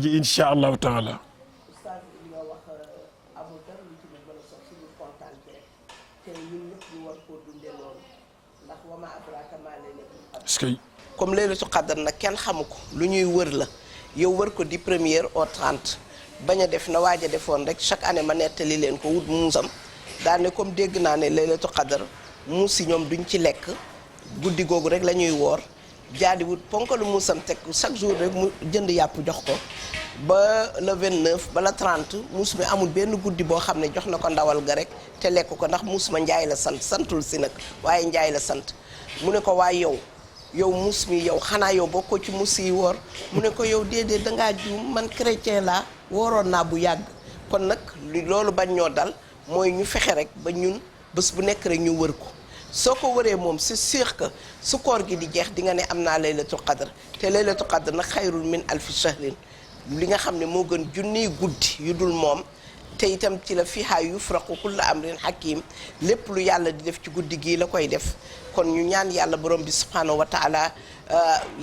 ji incha allahu taala. oustaz li nga wax amul dara lu ci mën a sox suñu kontaan ci rek te ñun ñëpp ñu war koo dundee noonu ndax wa ma adraka ma laylatul qadr. est-ce que. comme laylatul qadr nag kenn xamu ko lu ñuy wër la yow wër ko di première au 30 bañ a def na waaj a defoon rek chaque année ma nettali leen ko wut muusam daane comme dégg naa ne laylatul qadr muus yi ñoom duñ ci lekk guddi googu rek la ñuy woor. jaadi wut ponkalu muusam teg chaque jour rek mu jënd yàpp jox ko ba le 29 ba le 30 muus mi amul benn guddi boo xam ne jox na ko ndawal ga rek te lekk ko ndax muus ma njaay la sant santul si nag waaye njaay la sant mu ne ko waaye yow muus mi yow xanaa yow bokkoo ci muus yi woor mu ne ko yow déedéet dangaa juum man chrétien laa wooroon naa bu yàgg kon nag loolu bañ ñoo dal mooy ñu fexe rek ba ñun bés bu nekk rek ñu wër ko soo ko wëree moom c'est sûr que su koor gi di jeex di nga ne am naa laylatul qadr te laylatul qadr nag xayrul min alfi shahrin li nga xam ne moo gën junniy guddi yu dul moom te itam ci la fiha yufraqu kullu amrin hakim lépp lu yàlla di def ci guddi gii la koy def kon ñu ñaan yàlla borom bi subhanahu wa taala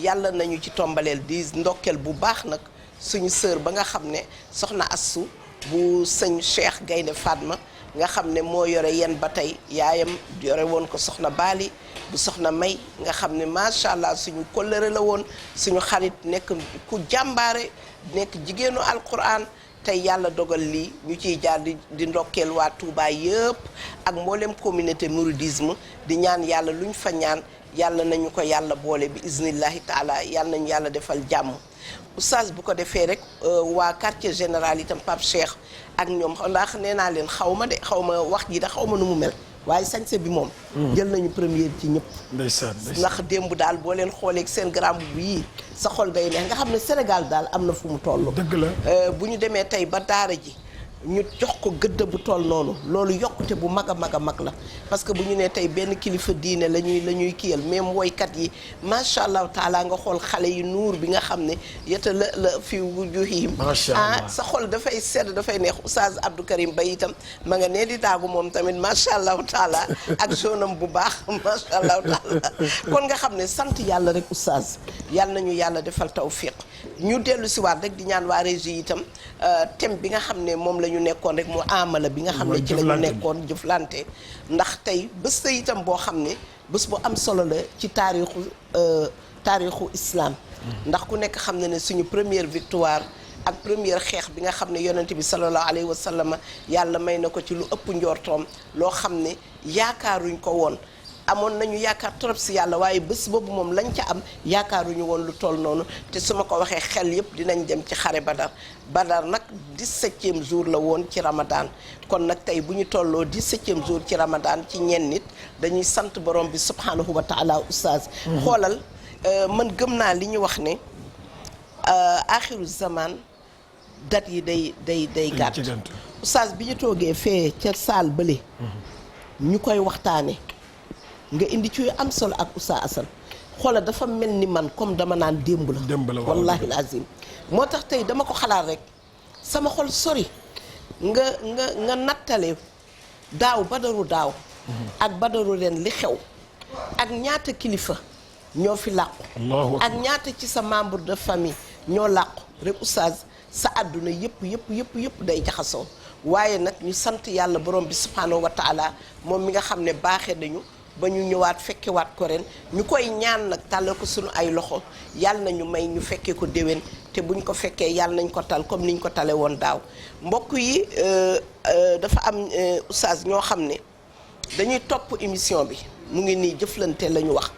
yàlla nañu ci tombaleel di ndokkeel bu baax nag suñu sœur ba nga xam ne soxna Assu bu sëñ Cheikh Gaynde Fatma nga xam ne moo yore yen ba tey yaayam yore woon ko soxna Baali bu soxna May nga xam ne macha allah suñu kóllëre la woon suñu xarit nekk ku jàmbaare nekk jigéenu alquran tey yàlla dogal lii ñu ciy jaar di ndokkeel waa Touba yëpp ak mboolem communauté mouridisme di ñaan yàlla luñ fa ñaan yàlla nañu ko yàlla boole bi iznillahi taala yàlla nañu yàlla defal jàmm oustaz bu ko defee rek waa quartier général itam Pape Cheikh ak ñoom ndax nee naa leen xaw ma de xaw ma wax ji da xaw ma nu mu mel waaye sañse bi moom jël nañu première ci ñëpp ndeysaan ndax démb daal boo leen xoolee seen grand boubou yi sa xol day neex nga xam ne Sénégal daal am na fu mu toll dëgg la bu ñu demee tey ba daara ji ñu jox ko gëdd bu toll noonu loolu yokkute bu mag a mag a mag la parce que bu ñu nee tey benn kilifa diine la ñuy kiyal même woykat yi macha allah taala nga xool xale yi nuur bi nga xam ne yeta la fi wujuhihim sa xol dafay sedd dafay neex oustaz Abdou Karim Ba itam ma nga nee di daagu moom tamit macha allah taala ak jonam bu baax macha allah taala kon nga xam ne sant yàlla rek oustaz yàlla nañu yàlla defal tawfiq ñu dellu si waat rek di ñaan waa régie itam thème bi nga xam ne moom la ñu nekkoon rek mu amala bi nga xam ne ci la ñu nekkoon jëflante ndax tey bés la itam boo xam ne bés bu am solo la ci taarixu islam ndax ku nekk xam ne ne suñu première victoire ak première xeex bi nga xam ne yonent bi sallallahu alayhi wa sallam yàlla may na ko ci lu ëpp njortoom loo xam ne yaakaaruñ ko woon amoon nañu yaakaar trop si yàlla waaye bés boobu moom lañ ca am yaakaaruñu woon lu toll noonu te su ma ko waxee xel yëpp dinañ dem ci xare Badar nag 17e jour la woon ci Ramadan kon nag tey bu ñu tolloo 17e jour ci Ramadan ci ñenn nit dañuy sant borom bi subhanahu wa taala oustaz xoolal man gëm naa li ñu wax ne axiru zaman dat yi day gàtt oustaz bi ñu toogee fee ca saal bële ñu koy waxtaane nga indi ci am solo ak Oustaz Assane xoola dafa mel ni man comme dama naan démb la wallahi azim moo tax tey dama ko xalaat rek sama xol sori nga nattale daaw badaru daaw ak badaru ren li xew ak ñaata kilifa ñoo fi làqu ak ñaata ci sa membre de famille ñoo làqu rek Oustaz sa àdduna yëpp day jaxasoo waaye nag ñu sant yàlla borom bi subhanahu wa taala moom mi nga xam ne baaxee nañu ba ñu ñëwaat fekkewaat ko ren ñu koy ñaan nag tàllal ko suñu ay loxo yàlla nañu may ñu fekkee ko déwén te buñ ko fekkee yàlla nañ ko tal comme niñ ko tale woon daaw mbokk yi dafa am oustaz ñoo xam ne dañuy topp émission bi mu ngi nii jëflante la ñu wax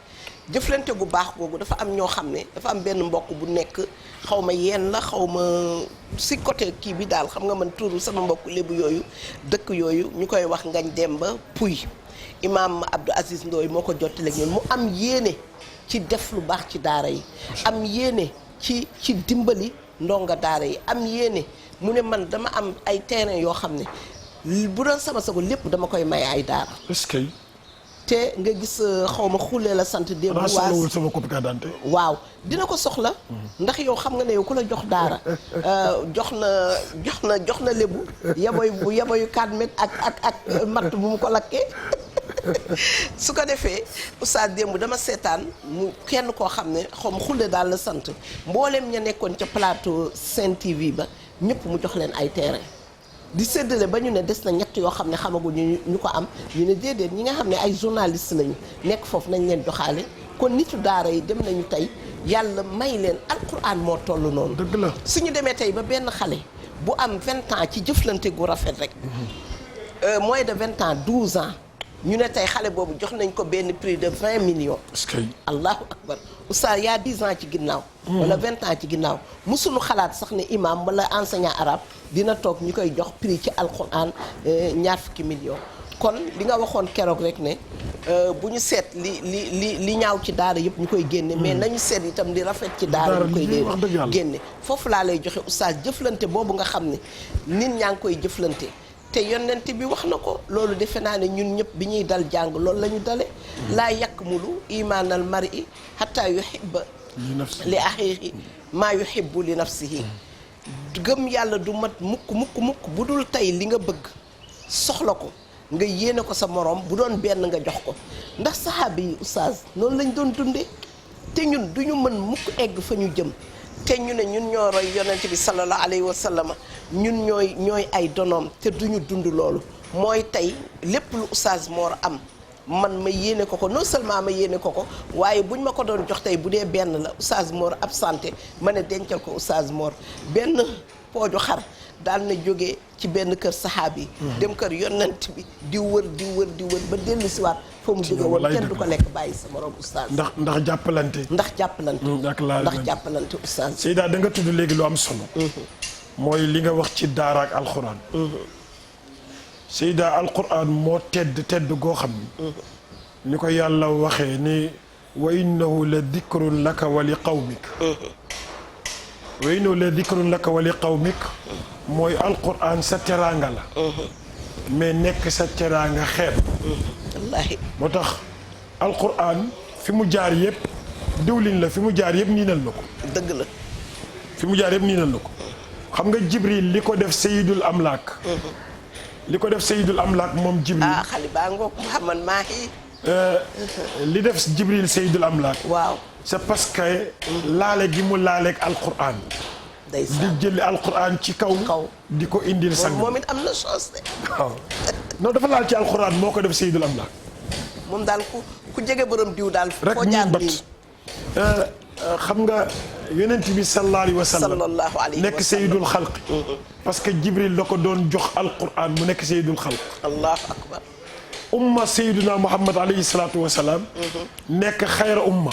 jëflante gu baax googu dafa am ñoo xam ne dafa am benn mbokk bu nekk xaw ma yeen la xaw ma si côté kii bi daal xam nga man tuuru sama mbokk lébu yooyu dëkk yooyu ñu koy wax ngañ dem ba puy Imam Abdou Aziz Ndoye moo ko jottali ak ñun mu am yéene ci def lu baax ci daara yi am yéene ci dimbali ndonga daara yi am yéene mu ne man dama am ay terrain yoo xam ne bu doon sama sago lépp dama koy may ay daara. est-ce que. te nga gis xaw ma xulee la sant démb waa sama copie d'identité waaw dina ko soxla ndax yow xam nga ne yow ku la jox daara jox na lébu yaboy bu yaboyu 4 mètres ak matt bu mu ko lakkee su ko defee oustaz démb dama seetaan mu kenn koo xam ne xaw ma xulle daal la sant mboolem ña nekkoon ca plateau Sen TV ba ñëpp mu jox leen ay terrain di séddale ba ñu ne des na ñett yoo xam ne xamaguñu ñu ko am ñu ne déedéet ñi nga xam ne ay journaliste lañu nekk foofu nañ leen joxaale kon nitu daara yi dem nañu tey yàlla may leen alquran moo toll noonu. dëgg la suñu demee tey ba benn xale bu am 20 ans ci jëflante gu rafet rek. moins de 20 ans 12 ans ñu ne tey xale boobu jox nañ ko benn prix de 20 millions. est-ce que. allahu akbar oustaz yaa 10 ans ci ginnaaw. wala 20 ans ci ginnaaw musuñu xalaat sax ne imam wala enseignant arabe dina toog ñu koy jox prix ci alquran ñaar fukki millions. kon li nga waxoon keroog rek ne bu ñu seet li ñaaw ci daara yëpp ñu koy génne. mais nañu seet itam li rafet ci daara ñu koy génne. foofu laa lay joxe oustaz jëflante boobu nga xam ne nit ñaa ngi koy jëflante. te yonent bi wax na ko loolu defe naa ne ñun ñëpp bi ñuy dal jàng loolu la ñu dale laa yakmulu imaanal mar'i hatta yuhibba li axiihi maa yuhibbu li nafsihi gëm yàlla du mat mukk bu dul tey li nga bëgg soxla ko nga yéene ko sa morom bu doon benn nga jox ko ndax saxaaba yi oustaz noonu lañ doon dundee te ñun duñu mën mukk egg fa ñu jëm te ñu ne ñun ñoo roy yonent bi sallallahu alayhi wa sallam ñun ñooy ay donoom te duñu dund loolu mooy tey lépp lu oustaz Mor am man ma yéene ko non seulement ma yéene ko waaye buñ ma ko doon jox tey bu dee benn la oustaz Mor absenté ma ne dencal ko oustaz Mor benn pooju xar daal na jógee ci benn kër saxaab yi dem kër yonent bi di wër ba dellu si waat fa mu jóge woon kenn du ko lekk bàyyi sa morom oustaz ndax jàppalante ndax jàppalante oustaz Seyda da nga tudd léegi lu am solo mooy li nga wax ci daara ak alquran Seyda alquran moo tedd goo xam ni ko yàlla waxee ni wa innahu la dikrun laka wa li qawmik wa innahu la dikrun laka wa li qawmik mooy alquran sa teraanga la mais nekk sa teraanga xeeb wallaahi moo tax alquran fi mu jaar yëpp diwlin la fi mu jaar yëpp niinal na ko dëgg la fi mu jaar yëpp niinal na ko xam nga jibril li ko def sayidul amlaak moom jibril xali baa ngoog Muhammad Maahi li def jibril sayidul amlaak waaw c'est parce que laale gi mu laaleeg alquran di jëli alquran ci kaw di ko indil sang moom it am na chance de waaw non dafa laal ci alquran moo ko def sayidul amlaak moom daal ku jege borom diw daal rek ñun bat xam nga yonent bi sallallahu alayhi wa sallam nekk sayidul xalq parce que jibril da ko doon jox alquran mu nekk sayidul xalq allahu akbar umma sayiduna muhammad alayhi salatu wa salaam nekk xayra umma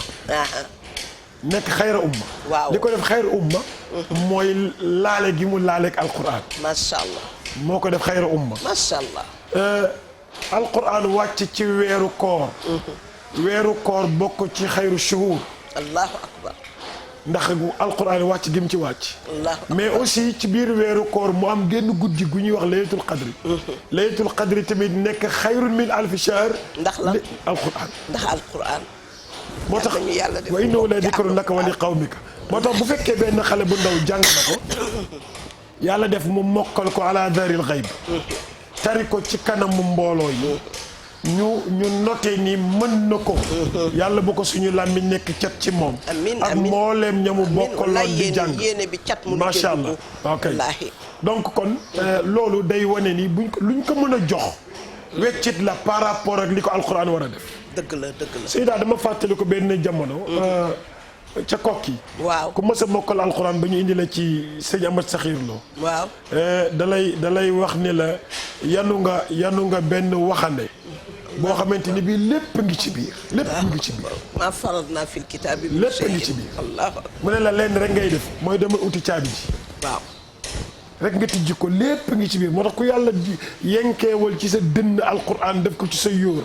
waaw li ko def xayra umma mooy laale gi mu laaleeg alquran macha allah moo ko def xayra umma macha allah alquran wàcc ci weeru koor bokk ci xayru shuhur allahu akbar ndax alquran wàcc gi mu ci wàcc mais aussi ci biir weeru koor mu am génn guddi gu ñuy wax laylatul qadri laylatul qadri tamit nekk xayrun min alfi shahr ndax la alquran moo tax wa innahu la dikrun laka wa li qawmika moo tax bu fekkee benn xale bu ndaw jàng na ko yàlla def mu mokkal ko ala daril ghaib tari ko ci kanamu mbooloo yi ñu noté ni mën na ko yàlla bu ko suñu làmmiñ nekk cat ci moom ak mbooleem ñamu bokkaloon di jàng macha allah ok donc kon loolu day wane ni luñ ko mën a jox weccit la par rapport ak li ko alquran war a def dëgg la Seyda dama fàttali ko benn jamono ca kokki waaw ku mës a mokkal alquran ba ñu indi la ci sëñ Amat Saxiir Lo waaw dalay wax ni la yanu nga benn waxande boo xamante ni bii lépp ngi ci biir maa faradnaa fil kitaabi lépp ngi ci biir mu ne la lenn rek ngay def mooy dama uti caabi ji waaw rek nga tijji ko lépp ngi ci biir moo tax ku yàlla yenkeewal ci sa dënn alquran def ko ci sa yóor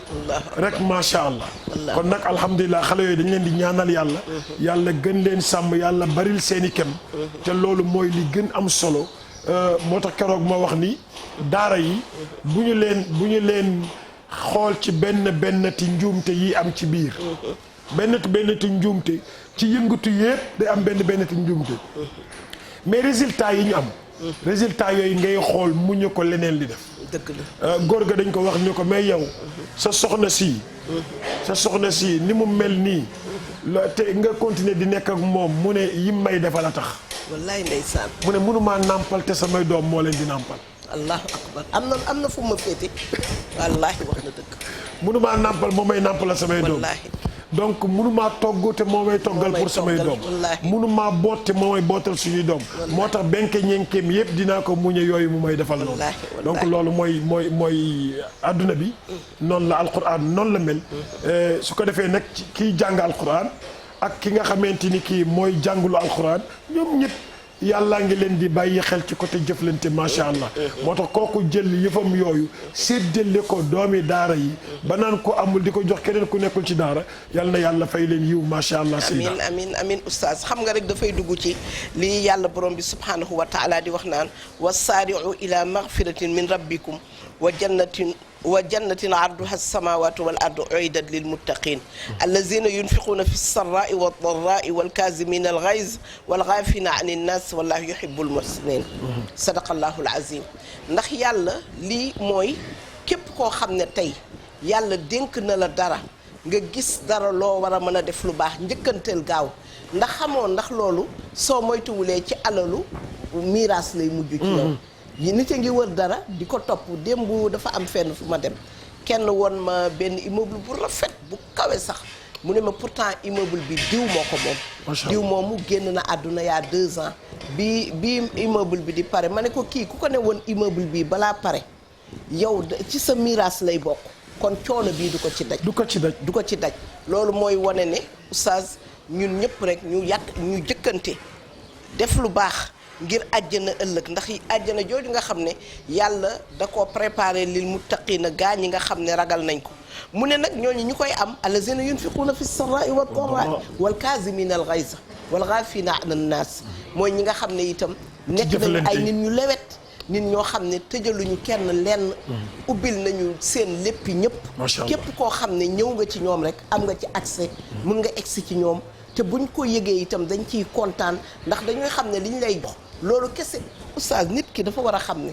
rek macha allah kon nag alhamdulilah xale yooyu dañ leen di ñaanal yàlla gën leen sàmm yàlla baril seeni kem te loolu mooy li gën am solo moo tax keroog ma wax ni daara yi bu ñu leen xool ci benn ti njuumte yi am ci biir benn ti njuumte ci yëngatu yépp day am benn ti njuumte mais résultat yi ñu am résultat yooyu ngay xool muñu ko leneen li def. dëgg la góor ga dañ ko wax ñu ko mais yow sa soxna si ni mu mel nii te nga continuer di nekk ak moom mu ne yim may defal a tax. wallaay ndeysaan. mu ne mënumaa nàmpal te samay doom moo leen di nàmpal. allahu akbar am na fu ma féete. wallaahi wax na dëgg. mënumaa nàmpal moo may nàmpal samay doom. wallaahi. donc mënumaa togg te moo may toggal pour samay doom. mënumaa boot te moo may bootal suñuy doom. moo tax benke ñenkeem yëpp dinaa ko muñe yooyu mu may defal loolu. donc loolu mooy adduna bi. noonu la alquran noonu la mel. su ko defee nag kiy jàng alquran ak ki nga xamante ni kii mooy jàngulu alquran ñoom ñëpp. yàllaa ngi leen di bàyyi xel ci côté jëflante macha allah. moo tax kooku jël yëfam yooyu séddale ko doomi daara yi ba naan ko amul di ko jox keneen ku nekkul ci daara yal na yàlla fay leen yiw macha allah. amiin oustaz xam nga rek dafay dugg ci lii yàlla borom bi subhanahu wa taala di wax naan wasaari'u ila maghfiratin min rabbikum wa jannatin arduha as-samawatu wal ardu uiddat lil muttaqin allazina yunfiquna fi sarra'i wad dharra'i wal kazimina al ghayz wal ghafina 'anil nas wallahu yuhibbul muhsinin sadaqallahu al azim. ndax yàlla lii mooy képp koo xam ne tey yàlla dénk na la dara nga gis dara loo war a mën a def lu baax njëkkanteel gaaw ndax xamoon ndax loolu soo moytuwulee ci alalu miraas lay mujj ci yow. yi nit a ngi wër dara di ko topp démb dafa am fenn fu ma dem kenn woon ma benn immeuble bu rafet bu kawe sax mu ne ma pourtant immeuble bi diw moo ko moom. diw moomu génn na àdduna yaa 2 ans bi immeuble bi di pare ma ne ko kii ku ko ne woon immeuble bi balaa pare yow ci sa miraas lay bokk kon coono bii du ko ci daj. du ko ci daj loolu mooy wane ne oustaz ñun ñëpp rek ñu jëkkante def lu baax. ngir àjjana ëllëg ndax àjjana jooju nga xam ne yàlla da koo préparé lil muttaqina gaa ñi nga xam ne ragal nañ ko mu ne nag ñooñu ñu koy am allazina yunfiquuna fi sarra'i wad dharra'i wal kaazimina al ghayza wal ghaafina 'anan naas mooy ñi nga xam ne itam nekk nañu ay nit ñu lewet nit ñoo xam ne tëjaluñu kenn lenn ubbil nañu seen léppi ñëpp képp koo xam ne ñëw nga ci ñoom rek am nga ci accès mun nga egsi ci ñoom te buñ ko yëgee itam dañ ciy kontaan ndax dañuy xam ne liñ lay jox loolu kese oustaz nit ki dafa war a xam ne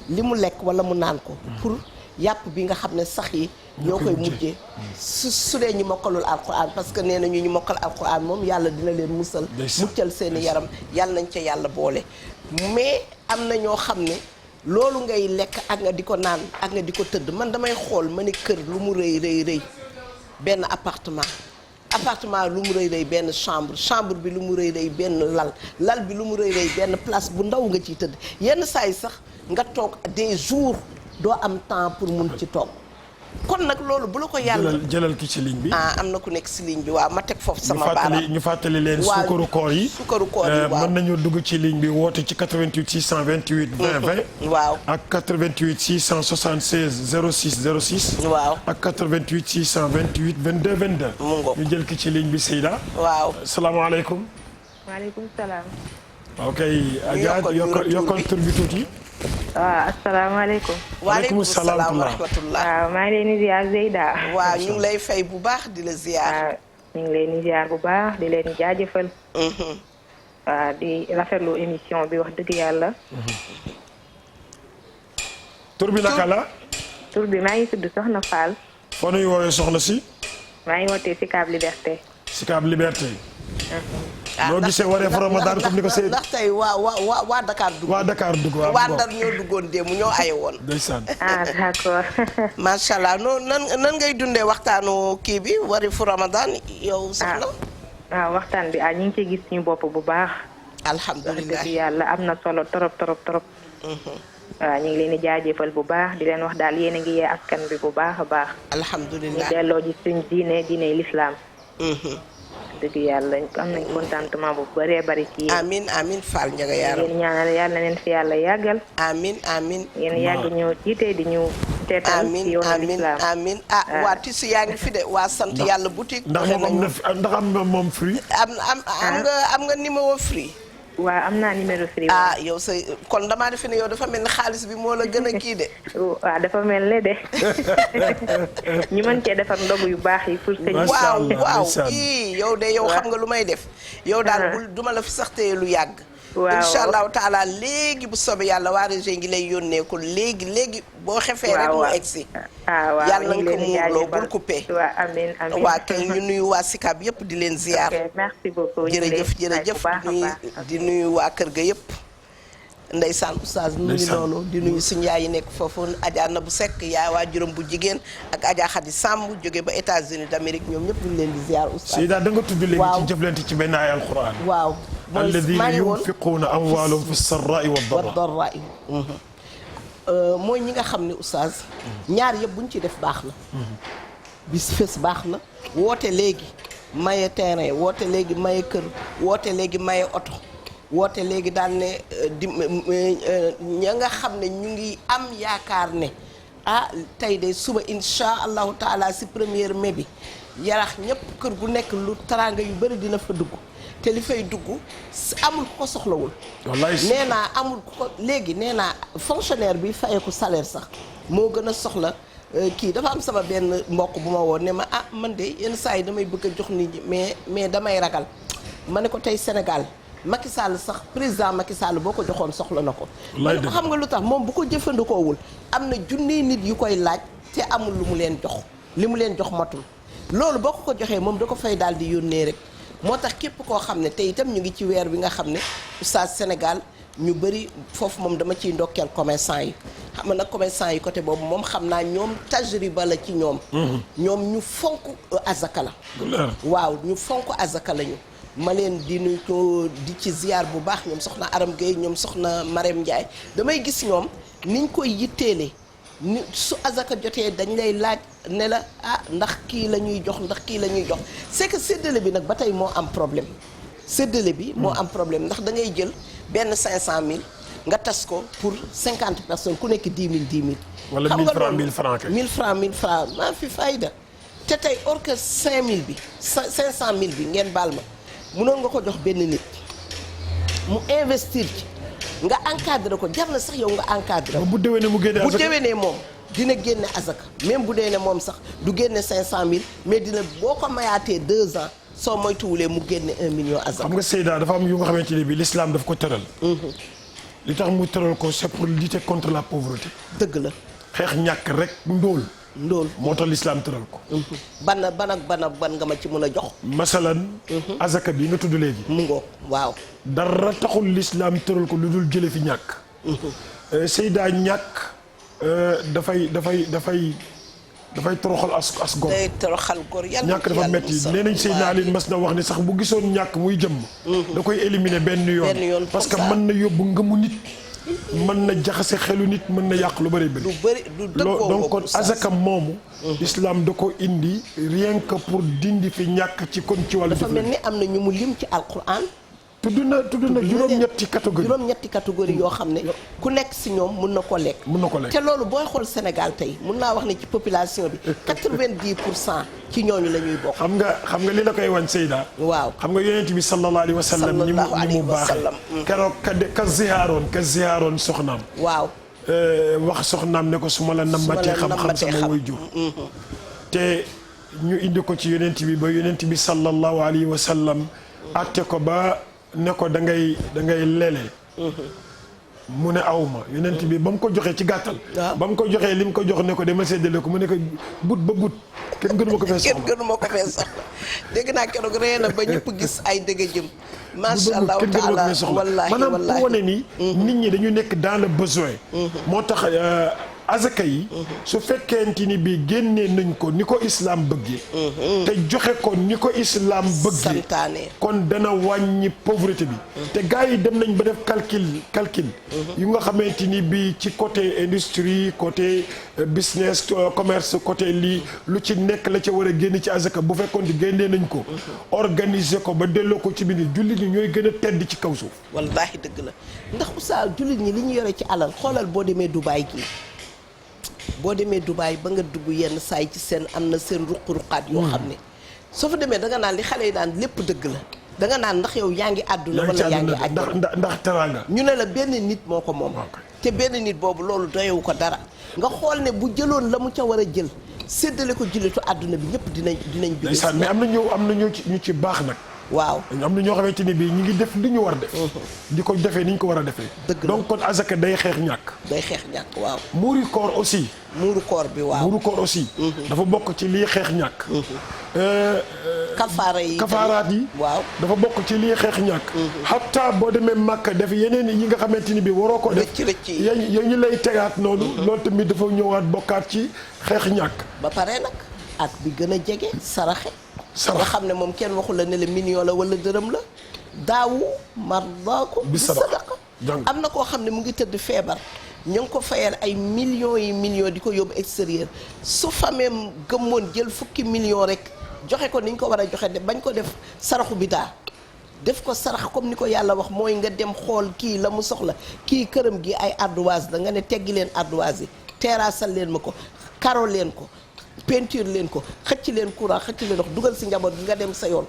li mu lekk wala mu naan ko pour yàpp bi nga xam ne sax yi ñoo koy mujjee su dee ñu mokkalul alquran parce que nee nañu ñu mokkal alquran moom yàlla dina leen muccal seeni yaram yàlla nañ ca yàlla boole mais am na ñoo xam ne loolu ngay lekk ak nga di ko naan ak nga di ko tëdd man damay xool ma ne kër lu mu rëy benn appartement lu mu rëy benn chambre bi lu mu rëy benn lal bi lu mu rëy benn place bu ndaw nga ciy tëdd yenn saa yi sax nga toog des jours doo am temps pour mun ci toog kon nag loolu bu la ko yàlla jëlal ki ci ligne bi am na ku nekk si ligne bi waaw ma teg foofu sama baaraam ñu fàttali leen sukkaru koor yi waaw mën nañu dugg ci ligne bi woote ci 88 628 20 20 waaw ak 88 676 06 06 waaw ak 88 628 22 22 mu ngoog ñu jël ki ci ligne bi Seyda waaw salaamaaleykum waaleykum salaam ok Adja yokkal tur bi tuuti waaw asalaamaaleykum. waaleykum salaam wa rahmatullah. waaw maa ngi leen di ziar Zeyda. waaw ñu ngi lay fay bu baax di la ziar. waaw ñu ngi leen di ziar bu baax di leen jaajëfal. waaw di rafetlu émission bi wax dëgg yàlla. tur bi naka la. tur bi maa ngi tudd Soxna Fall. foo nuy woowee soxna si. maa ngi wootee Sicap Liberté. Sicap Liberté. noo gisee wareefu Ramadan comme ni ko Seydou ndax tey waa Dakar dugg. waa Dakar dugg waaw waa Ndar ñoo duggoon démb ñoo aye woon. ndeysaan. d'accord. macha allah nan ngay dundee waxtaanu kii bi wareefu Ramadan yow soxna. waaw waxtaan bi ñu ngi ciy gis suñu bopp bu baax. alhamdulilah wax dëgg yàlla am na solo trop. waaw ñu ngi leen di jaajëfal bu baax di leen wax daal yéen a ngi yee askan bi bu baax a baax. alhamdulilah ñu delloo ji suñ diine l'islam. dëgg yàlla am nañ contentement bu bëree bëri ci yéen. amiin Fall Ndiaga Yaram yéen ñaanal yàlla na leen fi yàlla yàggal. amiin. yéen yàgg ñëw jiite di ñu teetal ci yoonu islam. amiin waa tissu yaa ngi fi de waa sant yàlla boutique. ndax am na moom free. am nga numéro free. waaw am naa numéro free. yow sa kon damaa defe ne yow dafa mel ni xaalis bi moo la gën a kii de. waaw dafa mel ne de ñu mën cee defar ndogu yu baax yi pour sëñ. waaw yow de yow xam nga lu may def. yow daal duma la fi sax téye lu yàgg. waaw incha allahu taala léegi bu soobee yàlla waa région ngi lay yónnee ko léegi boo xefee rek mu egsi. waaw yàlla nga ko muurloo bul coupé. waaw amiin amiin. waa kay ñu nuyu waa Sicap yëpp di leen ziar. merci beaucoup. jërëjëf di nuyu waa kër ga yëpp. Ndeysaan oustaz mu ngi noonu di nuyu suñu yaay yi nekk foofu Adja Nabou Seck yaay waa juróom bu jigéen ak Adja Khady Samb jóge ba États-Unis d'Amérique ñoom ñëpp ñu leen di ziar oustaz. Seyda da nga tudd léegi ci jëflante ci benn ay alquran. waaw mooy alladina yunfiquuna amwaalahum fi sarraai wa darraai. mooy ñi nga xam ne oustaz ñaar yëpp buñ ci def baax na. bis fës baax na. woote léegi maye terrain woote léegi maye kër woote léegi maye oto. woote léegi daal ne di ña nga xam ne ñu ngi am yaakaar ne tey de suba insha allahu taala si 1er mai bi yarax ñëpp kër gu nekk lu teraanga yu bëri dina fa dugg te li fay dugg amul ko soxlawul. wallaay nee naa amul ko léegi nee naa fonctionnaire bi fayeeku salaire sax moo gën a soxla kii dafa am sama benn mbokk bu ma woo ne ma man de yenn saa yi damay bëgg a jox nit ñi mais damay ragal ma ne ko tey Sénégal. Macky Sall sax président Macky Sall boo ko joxoon soxla na ko. xam nga lu tax moom bu ko jëfandikoowul am na junni nit yu koy laaj te amul lu mu leen jox li mu leen jox matul. loolu boo ko joxee moom da ko fay daal di yónnee rek moo tax képp koo xam ne te itam ñu ngi ci weer bi nga xam ne oustaz Sénégal ñu bëri foofu moom dama ciy ndokkeel commerçant yi. xam nga nag commerçant yi côté boobu moom xam naa ñoom tajriba la ci ñoom. ñoom ñu fonk azaka la. waaw ñu fonk azaka lañu. ma leen di nuyu ko di ci ziar bu baax ñoom soxna Aram Gueye ñoom soxna Marème Ndiaye damay gis ñoom niñ koy yitteele ni su azaka jotee dañ lay laaj ne la ndax kii la ñuy jox ndax kii la ñuy jox c'est que séddale bi nag ba tey moo am problème séddale bi moo am problème ndax da ngay jël benn 500000 nga tas ko pour 50 personnes ku nekk 10 000 10 000. wala 1000 francs 1000 francs kay 1000 francs 1000 francs maa fi fayda te tey or que 5000 bi 500000 bi ngeen baal ma. mënoon nga ko jox benn nit mu investir ci nga encadré ko jar na sax yow nga encadré ko. bu déwénee mu génne azaka bu déwénee moom dina génne azaka même bu dee ne moom sax du génne 500000 mais dina boo ko mayaatee 2 ans soo moytuwulee mu génne 1 million azaka. xam nga Seyda dafa am yu nga xamante ne bii l'islam daf ko tëral. li tax mu tëral ko c'est pour lutter contre la pauvreté. dëgg la. xeex ñàkk rek ndóol. moo tax l'islam tëral ko. ban nga ma ci mën a jox. masalan. azaka bi nga tudd léegi. mu ngoo waaw. dara taxul l'islam tëral ko lu dul jële fi ñàkk. Seyda ñàkk dafay toroxal as góor. day toroxal góor yàlla ñàkk dafa metti nee nañ Seydina Ali mas na wax ne sax bu gisoon ñàkk muy jëmm. da koy éliminer benn yoon. parce que mën na yóbbu ngëmu nit. mën na jaxase xelu nit mën na yàq lu bëri bëri. du dëggoo donc kon azaka moomu. islam da ko indi rien que pour dindi fi ñàkk ci kon ci wàllu. dafa mel ni am na ñu mu lim ci alquran. tudd na juróom-ñetti catégorie yoo xam ne ku nekk si ñoom mun na ko lekk. te loolu booy xool Sénégal tey mun naa wax ne ci population bi 90% ci ñooñu la ñuy bokk. xam nga li la koy wan Seyda. waaw xam nga yonent bi sallallahu alayhi wa sallam ni mu baaxee. keroog ka ziyaaroon soxnaam. waaw. wax soxnaam ne ko su ma la nambatee xam-xam sama way jur. te ñu indi ko ci yonent bi ba yonent bi sallallahu alayhi wa sallam atte ko ba ne ko da ngay leele. mu ne awma yonent bi ba mu ko joxee ci gàttal. ba mu ko joxee li mu ko jox ne ko dama séddale ko mu ne ko but ba but kenn gënu ma ko fee soxla. kenn gënu ma ko fee soxla dégg naa keroog ree na ba ñëpp gis ay dëgg jëm. macha allah taala wallaahi maanaam pour wane ni. nit ñi dañu nekk dans le besoin. moo tax azaka yi. su fekkente ni bii génnee nañ ko ni ko islam bëggee. te joxe ko ni ko islam bëggee. santaane kon dana wàññi pauvreté bi. te gars yi dem nañ ba def calcul. yu nga xamante ni bii ci côté industrie côté business commerce côté lii lu ci nekk la ca war a génn ci azaka bu fekkoon di génnee nañ ko. organiser ko ba delloo ko ci biir jullit ñi ñooy gën a tedd ci kaw suuf. wallaahi dëgg la ndax oustaz jullit ñi li ñu yore ci alal xoolal boo demee Dubaay gii. boo demee Dubaay ba nga dugg yenn saay ci seen am na seen ruq-ruqaat yoo xam ne soo fa demee danga naan li xale yi daan lépp dëgg la danga naan ndax yow yaa ngi àdduna wala yaa ngi àdduna ndax teraanga ñu ne la benn nit moo ko moom te benn nit boobu loolu doyewu ko dara nga xool ne bu jëloon la mu ca war a jël séddale ko jullitu àdduna bi ñëpp dinañ ndeysaan mais am na ñu ci baax nag waaw am na ñoo xamante ni bii ñu ngi def li ñu war def. di ko defee ni ñu ko war a defee. dëgg la donc kon azaka day xeex ñàkk. day xeex ñàkk waaw. muuri koor aussi. muuru koor bi waaw. muuru koor aussi. dafa bokk ci lii xeex ñàkk. kafaara yi kafaaraat yi. waaw dafa bokk ci lii xeex ñàkk. hatta boo demee Makka def yeneen yi nga xamante ni bii waroo ko def. rëcc yi ya ñu lay tegaat noonu. loolu tamit dafa ñëwaat bokkaat ci xeex ñàkk. ba pare nag at bi gën a jege saraxe. sarax nga xam ne moom kenn waxu la ne la million la wala dërëm la. daawu mardaaku bi sadaqa am na koo xam ne mu ngi tëdd feebar. ñu ngi ko fayal ay millions yi millions di ko yóbbu extérieur su fameem gëmmoon jël fukki millions rek joxe ko ni ñu ko war a joxe de bañ ko def saraxu bidaa def ko sarax comme ni ko yàlla wax mooy nga dem xool kii la mu soxla kii këram gi ay ardoise la nga ne teggi leen ardoise yi terrassal leen ma ko karo leen ko peinture leen ko xëcc leen courant xëcc leen ndox dugal si njaboot gi nga dem sa yoon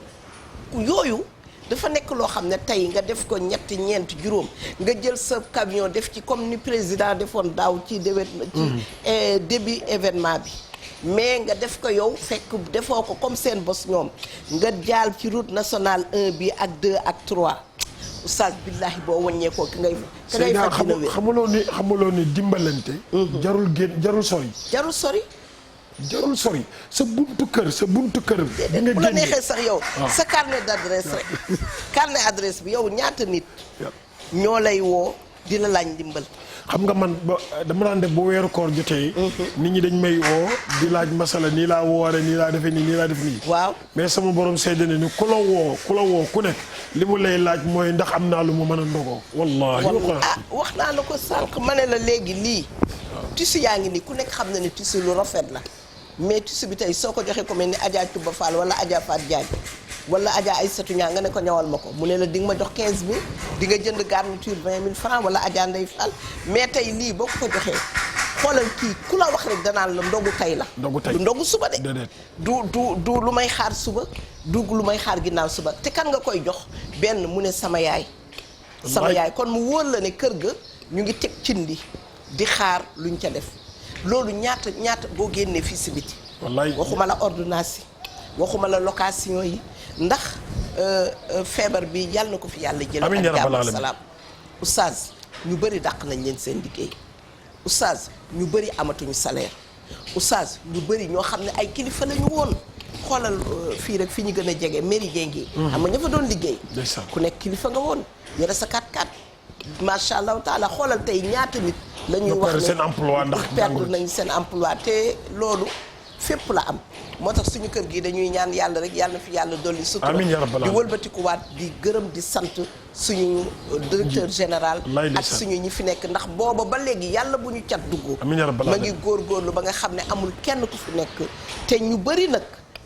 yooyu dafa nekk loo xam ne tey nga def ko ñetti ñeent juróom nga jël sa camion def ci comme ni président defoon daaw ci déwét ci début événement bi mais nga def ko yow fekk defoo ko comme seen bos ñoom nga jaal ci route nationale 1 bi ak 2 ak 3 oustaz billahi boo wàññeekoo ki ngay faj dina wér xamuloo ni dimbalante jarul génn jarul sori jarul sori sa buntu kër bi nga bu la neexee sax yow sa carnet d'adresse rek carnet adresse bi yow ñaata nit ñoo lay woo di la laaj ndimbal xam nga man dama daan def bu weeru koor jotee nit ñi dañ may woo di laaj masala nii laa woore nii laa defee nii laa def nii waaw mais sama borom seede ne ni ku la woo ku nekk li mu lay laaj mooy ndax am naa lu mu mën a ndogoo wallahi wax naa la ko sànq ma ne la léegi lii tissu yaa ngi nii ku nekk xam na ne tissu lu rafet la mais tissu bi tey soo ko joxee ko mel ni Adja Touba Fall wala Adja Fat Diagne wala Adja Aïssatou Niang nga ne ko ñawal ma ko mu ne la di nga ma jox 15000 di nga jënd garniture 20000 francs wala Adja Ndeye Fall mais tey lii boo ko joxee xoolal kii ku la wax rek danaan la ndogu tey la du ndogu suba de du lu may xaar suba du lu may xaar ginnaaw suba te kan nga koy jox benn mu ne sama yaay kon mu wóor la ne kër ga ñu ngi teg cin di xaar luñ ca def loolu ñaata boo génnee fii si biti waxuma la ordonnance yi waxuma la location yi ndax feebar bi yàlla na ko fi yàlla jël ak jàmm ak salaam oustaz ñu bëri dàq nañ leen seen liggéey oustaz ñu bëri amatuñu salaire oustaz ñu bëri ñoo xam ne ay kilifa lañu woon xoolal fii rek fi ñu gën a jege méridien gi xam nga ña fa doon liggéey ku nekk kilifa nga woon yore sa 4x4 macha allah taala xoolal tey ñaata nit la ñuy wax ne seen emploi ndax perdre nañ seen emploi te loolu fépp la am moo tax suñu kër gi dañuy ñaan yàlla rek yàlla na fi yàlla dolli sutura di wëlbatikuwaat di gërëm di sant suñu directeur général ak suñu ñi fi nekk ndax booba ba léegi yàlla bu ñu cat dugg ma ngi góorgóorlu ba nga xam ne amul kenn ku fi nekk te ñu bëri nag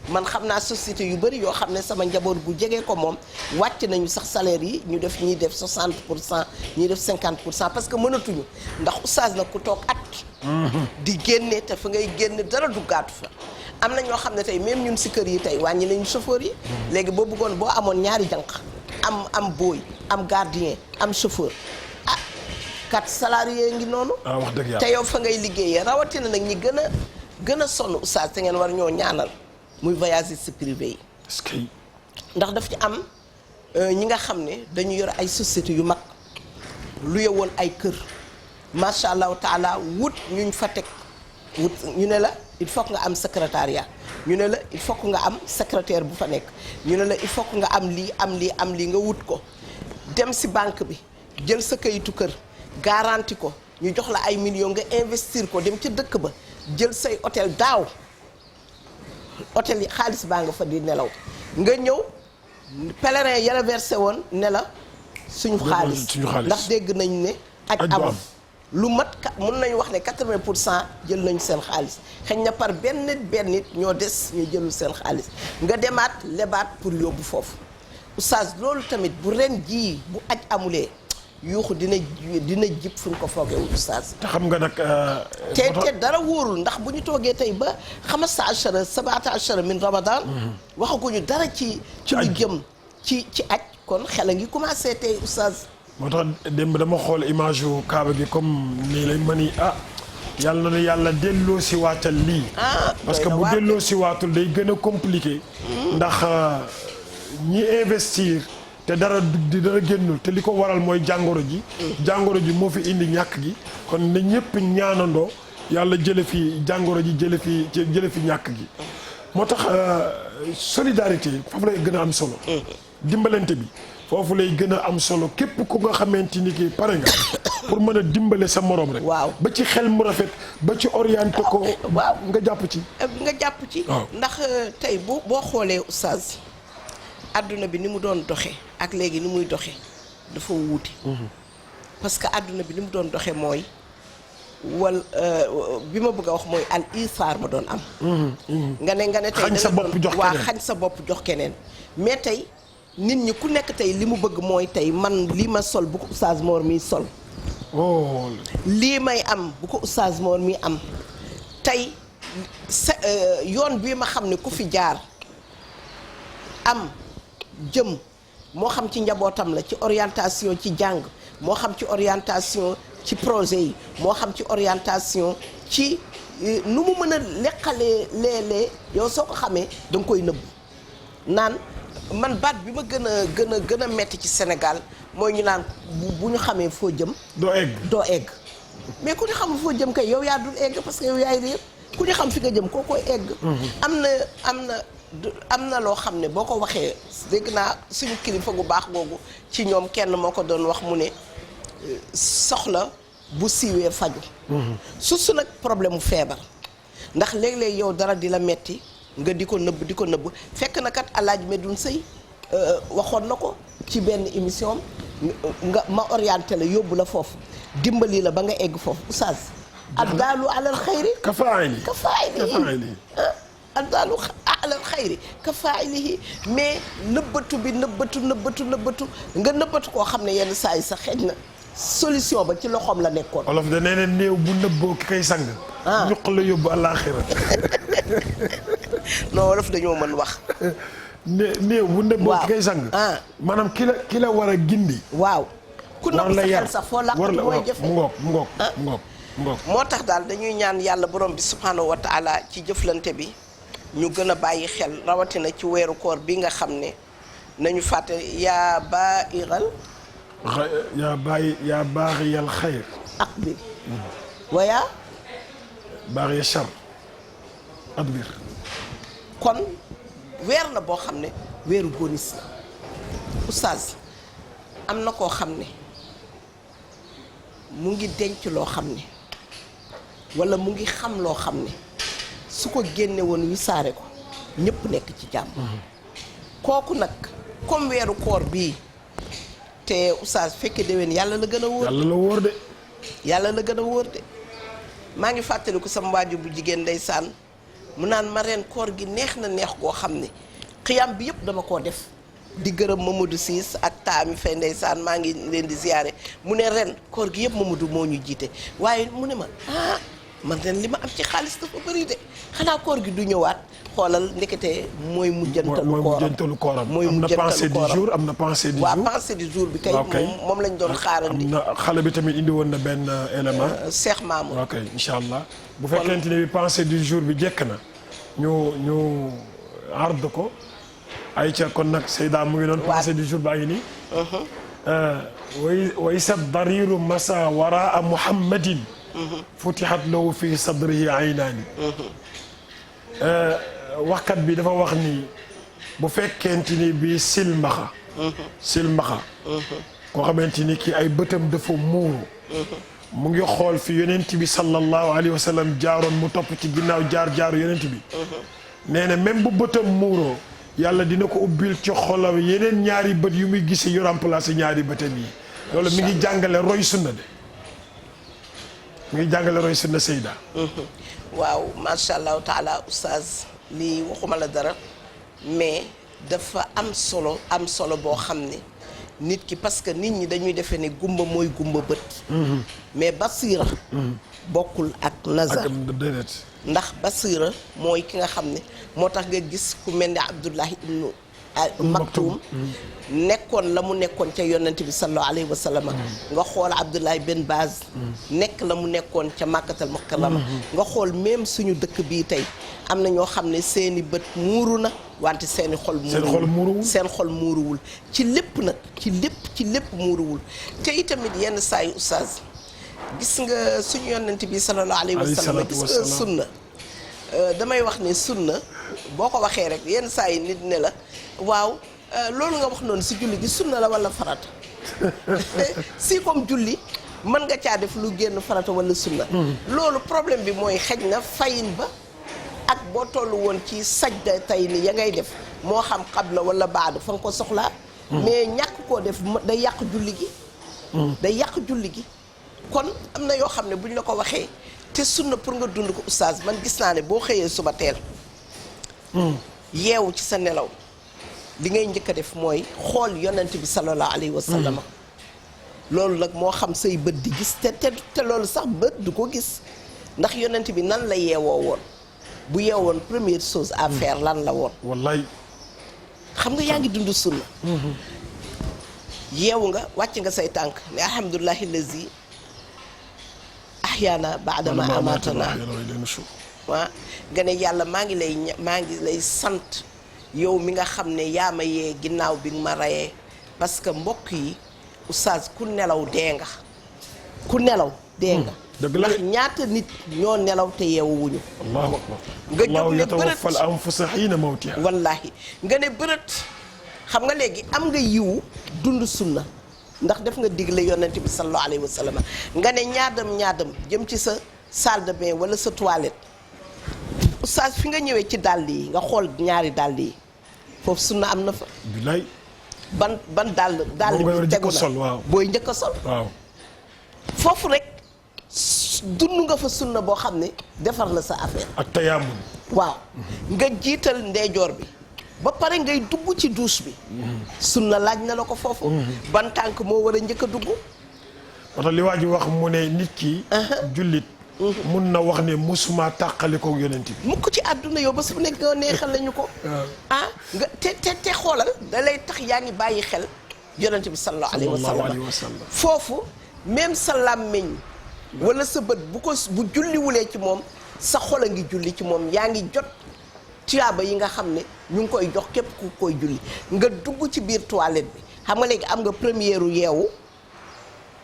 man xam naa société yu bëri yoo xam ne sama njaboot gu jege ko moom wàcc nañu sax salaire yi ñu def ñiy def 60% ñiy def 50% parce que mënatuñu ndax oustaz nag ku toog at di génne te fa ngay génne dara duggaatu fa am na ñoo xam ne tey même ñun si kër yi tey wàññi nañu chauffeur yi léegi boo bëggoon boo amoon ñaari jànq am booy am gardien am chauffeur 4 salariés ngi noonu wax dëgg yàlla te yow fa ngay liggéeyee rawatina nag ñi gën a sonn oustaz te ngeen war ñoo ñaanal muy voyagiste privé yi ndax daf ci am ñi nga xam ne dañu yor ay sociétés yu mag lu yewoon ay kër macha allahu taala wut ñuñ fa teg wut ñu ne la il faut que nga am secrétariat ñu ne la il faut que nga am secrétaire bu fa nekk ñu ne la il faut que nga am lii nga wut ko dem si banque bi jël sa kayitu kër garanti ko ñu jox la ay millions nga investir ko dem ca dëkk ba jël say hôtel daaw hôtel yi xaalis baa nga fa di nelaw nga ñëw pèlerin yàlla versé woon ne la suñu xaalis ndax dégg nañ ne aj amul lu mat mun nañu wax ne 80% jël nañu seen xaalis xëy na par benn nit ñoo des ñu jëlul seen xaalis nga demaat lebaat pour yóbbu foofu oustaz loolu tamit bu ren jii bu aj amulee yuuxu dina jib fu ñu ko foogewul oustaz te xam nga nag te dara wóorul ndax bu ñu toogee tey ba 17 min ramadan waxaguñu dara ci lu jëm ci aj kon xel a ngi commencé tey oustaz moo tax démb dama xool image yu kaaba gi comme nii lay ma ni yàlla na yàlla delloo si waatal lii parce que bu delloo si waatul day gën a compliqué ndax ñi investir te dara génnul te li ko waral mooy jàngoro ji. jàngoro ji moo fi indi ñàkk gi kon na ñëpp ñaanandoo yàlla jële fi jàngoro ji jële fi ñàkk gi. moo tax solidarité foofu lay gën a am solo. dimbalante bi foofu lay gën a am solo képp ku nga xamante ni ki pare nga pour mën a dimbale sa morom rek. waaw ba ci xel mu rafet ba ci orienté ko. waaw nga jàpp ci. nga jàpp ci. ndax tey boo xoolee oustaz adduna bi ni mu doon doxe ak léegi ni muy doxe dafa wuute. parce que adduna bi ni mu doon doxe mooy wal bi ma bëgg a wax mooy al isaar ma doon am. nga ne tey xañ sa bopp jox keneen waa xañ sa bopp jox keneen mais tey nit ñi ku nekk tey li mu bëgg mooy tey man lii ma sol bu ko oustaz Mor mi sol. lii may am bu ko oustaz Mor mi am tey yoon bii ma xam ne ku fi jaar am jëm moo xam ci njabootam la ci orientation ci jàng moo xam ci orientation ci projet yi moo xam ci orientation ci nu mu mën a leqalee léeg-léeg yow soo ko xamee da nga koy nëbb naan man baat bi ma gën a metti ci Sénégal mooy ñu naan bu ñu xamee foo jëm doo egg mais ku ñu xamul foo jëm kay yow yaa dul egg parce que yow yaay réer ku ñu xam fi nga jëm koo koy egg am na loo xam ne boo ko waxee dégg naa suñu kilifa gu baax googu ci ñoom kenn moo ko doon wax mu ne soxla bu siiwee faju su nag problème mu feebar ndax léeg-léeg yow dara di la metti nga di ko nëbb fekk na kat Alaaji Medoune Seye waxoon na ko ci benn émission nga ma orienté la yóbbu la foofu dimbali la ba nga egg foofu oustaz addaalu alal xayri ka faa'ilihi addaalu alal xayri ka faa'ilihi mais nëbbatu nga nëbbatu koo xam ne yenn saa yi sax xëj na solution ba ci loxoom la nekkoon. olof da nee na néew bu nëbboo ki koy sang. ñuq la yóbbu àllaaxira. non olof dañoo mën wax. néew bu nëbboo ki koy sang. maanaam ki la war a gindi. waaw ku nëbb sa xel sax foo làqatu mooy jëfe mu ngoog moo tax daal dañuy ñaan yàlla borom bi subhanahu wa taala ci jëflante bi ñu gën a bàyyi xel rawatina ci weeru koor bi nga xam ne nañu fàtte yaa baaxiyal xayr aqbil waya baaxiya shar adbir kon weer la boo xam ne weeru bonus la oustaz am na koo xam ne mu ngi denc loo xam ne walla mu ngi xam loo xam ne su ko génne woon wisaare ko ñépp nekk ci jàmm kooku nag comme weeru koor bii te oustaz fekke déwén yàlla la gën a wóor yàlla la gën a wóor de maa ngi fàttaliku sama waajur bu jigéen ndeysaan mu naan ma ren koor gi neex na neex goo xam ne xiyam bi yëpp dama koo def di gërëm Mamadou Siis ak taami fay ndeysaan maa ngi leen di ziyaare mu ne ren koor gi yëpp Mamadou moo ñu jiite waaye mu ne ma man ren li ma am ci xaalis dafa bëri de xanaa koor gi du ñëwaat xoolal ndekete mooy mujjantalu kooram mooy am na pensée du jour am na pensée du jour waaw pensée du jour bi kay moom lañ doon xaarandi. am na xale bi tamit indi woon na benn élément Cheikh Mamour ok incha allah bu fekkente ne bi pensée du jour bi jekk na ñu ard ko ay ca kon nag Seyda mu ngi doon pensée du jour baa ngi nii way sa dariru masa waraa muhammadin futihat lahu fi sadrihi aynaani waxkat bi dafa wax ni bu fekkente ni bi silmaxa koo xamante ni kii ay bëtam dafa muuru mu ngi xool fi yonent bi sallallahu alayhi wa sallam jaaroon mu topp ci ginnaaw jaaru yonent bi nee na même bu bëtam muuroo yàlla dina ko ubbil ci xolam yeneen ñaari bët yu muy gisee yu remplacé ñaari bëtam yi loolu mi ngi jàngale roy sunna de mi ngi jàngale roy sunna Seyda waaw macha allahu taala oustaz lii waxuma la dara mais dafa am solo boo xam ne nit ki parce que nit ñi dañuy defee ne gumba mooy gumba bët mais basira bokkul ak nazar ndax basira mooy ki nga xam ne moo tax nga gis ku mel ni Abdullahi ibnu Maktoum nekkoon la mu nekkoon ca yonent bi sallallahu alayhi wa sallam nga xool Abdoulaye Ben Baz nekk la mu nekkoon ca Makkatal Mukarrama nga xool même suñu dëkk bii tey am na ñoo xam ne seeni bët muuru na wante seeni xol muuruwul seen xol muuruwul ci lépp nag ci lépp muuruwul te itamit yenn saa yu oustaz gis nga suñu yonent bi sallallahu alayhi wa sallam gis nga sunna damay wax ne sunna boo ko waxee rek yenn saa yi nit ne la waaw loolu nga wax noonu si julli gi sunna la wala farata si comme julli mën nga caa def lu génn farata wala sunna loolu problème bi mooy xëj na fayin ba ak boo tollu woon ci sajda tey ni ya ngay def moo xam qabla wala baadu fa nga ko soxlaa mais ñàkk koo def day yàq julli gi day yàq julli gi kon am na yoo xam ne buñ la ko waxee te sunna pour nga dund ko oustaz man gis naa ne boo xëyee suba teel yeewu ci sa nelaw li ngay njëkk a def mooy xool yonent bi sallallahu alayhi wa sallam loolu nag moo xam say bët di gis te loolu sax bët du ko gis ndax yonent bi nan la yeewoo woon bu yeewoon première chose à faire lan la woon wallaay xam nga yaa ngi dund sunna yeewu nga wàcc nga say tànk ne alhamdulillahi lazi ahyaana baadama amatana waa nga ne yàlla maa ngi lay sant yow mi nga xam ne yaa ma yee ginnaaw bi nga ma reyee parce que mbokk yi oustaz ku nelaw dee nga ndax ñaata nit ñoo nelaw te yeewuñu allahu akbar nga jóg ne yatawaffal anfusa hiina mawtiha wallaahi nga ne bërët xam nga léegi am nga yiwu dund sunna ndax def nga digle yonent bi sallallahu alayhi wa sallam nga ne ñaadam jëm ci sa salle de bain wala sa toilette oustaz fi nga ñëwee ci dàll yi nga xool ñaari dàll yi foofu sunna am na fa bilaay ban dàll bi tegu na booy njëkk a sol waaw foofu rek dund nga fa sunna boo xam ne defar na sa affaire ak tayaamun waaw nga jiital ndeyjoor bi ba pare ngay dugg ci douche bi sunna laaj na la ko foofu ban tànk moo war a njëkk a dugg moo tax li waa ji wax mu ne nit ki jullit mun na wax ne musuma tàqali ko yonent bi mukk ci àdduna yow ba su nekk nga neexal lañu ko nga te xoolal da lay tax yaa ngi bàyyi xel yonent bi sallallahu alayhi wa sallam foofu même sa làmmiñ wala sa bët bu julliwulee ci moom sa xol a ngi julli ci moom yaa ngi jot tuyaaba yi nga xam ne ñu ngi koy jox képp ku koy julli nga dugg ci biir toilette bi xam nga léegi am nga première yeewu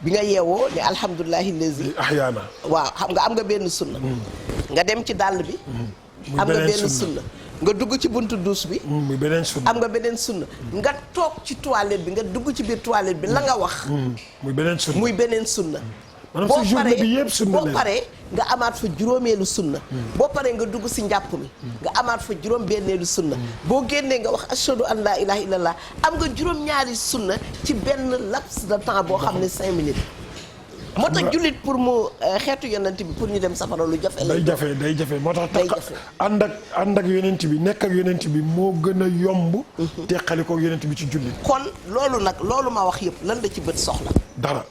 bi nga yeewoo ne alhamdulillahi lazi ahyaana waaw xam nga am nga benn sunna nga dem ci dàll bi am nga benn sunna nga dugg ci buntu douche bi muy beneen sunna am nga beneen sunna nga toog ci toilette bi nga dugg ci biir toilette bi la nga wax muy beneen sunna boo paree nga amaat fa juróomeelu sunna boo paree nga dugg si njàpp mi nga amaat fa juróom benneelu sunna boo génnee nga wax ashhadu an laa ilaha illallah am nga juróom-ñaari sunna ci benn laps de temps boo xam ne 5 minutes moo tax jullit pour mu xeetu yonent bi pour ñu dem safara lu jafe lay day jafe moo tax ànd ak yonent bi nekk ak yonent bi moo gën a yomb teqali ko yonent bi ci jullit kon loolu nag loolu ma wax yëpp lan la ci bët soxla dara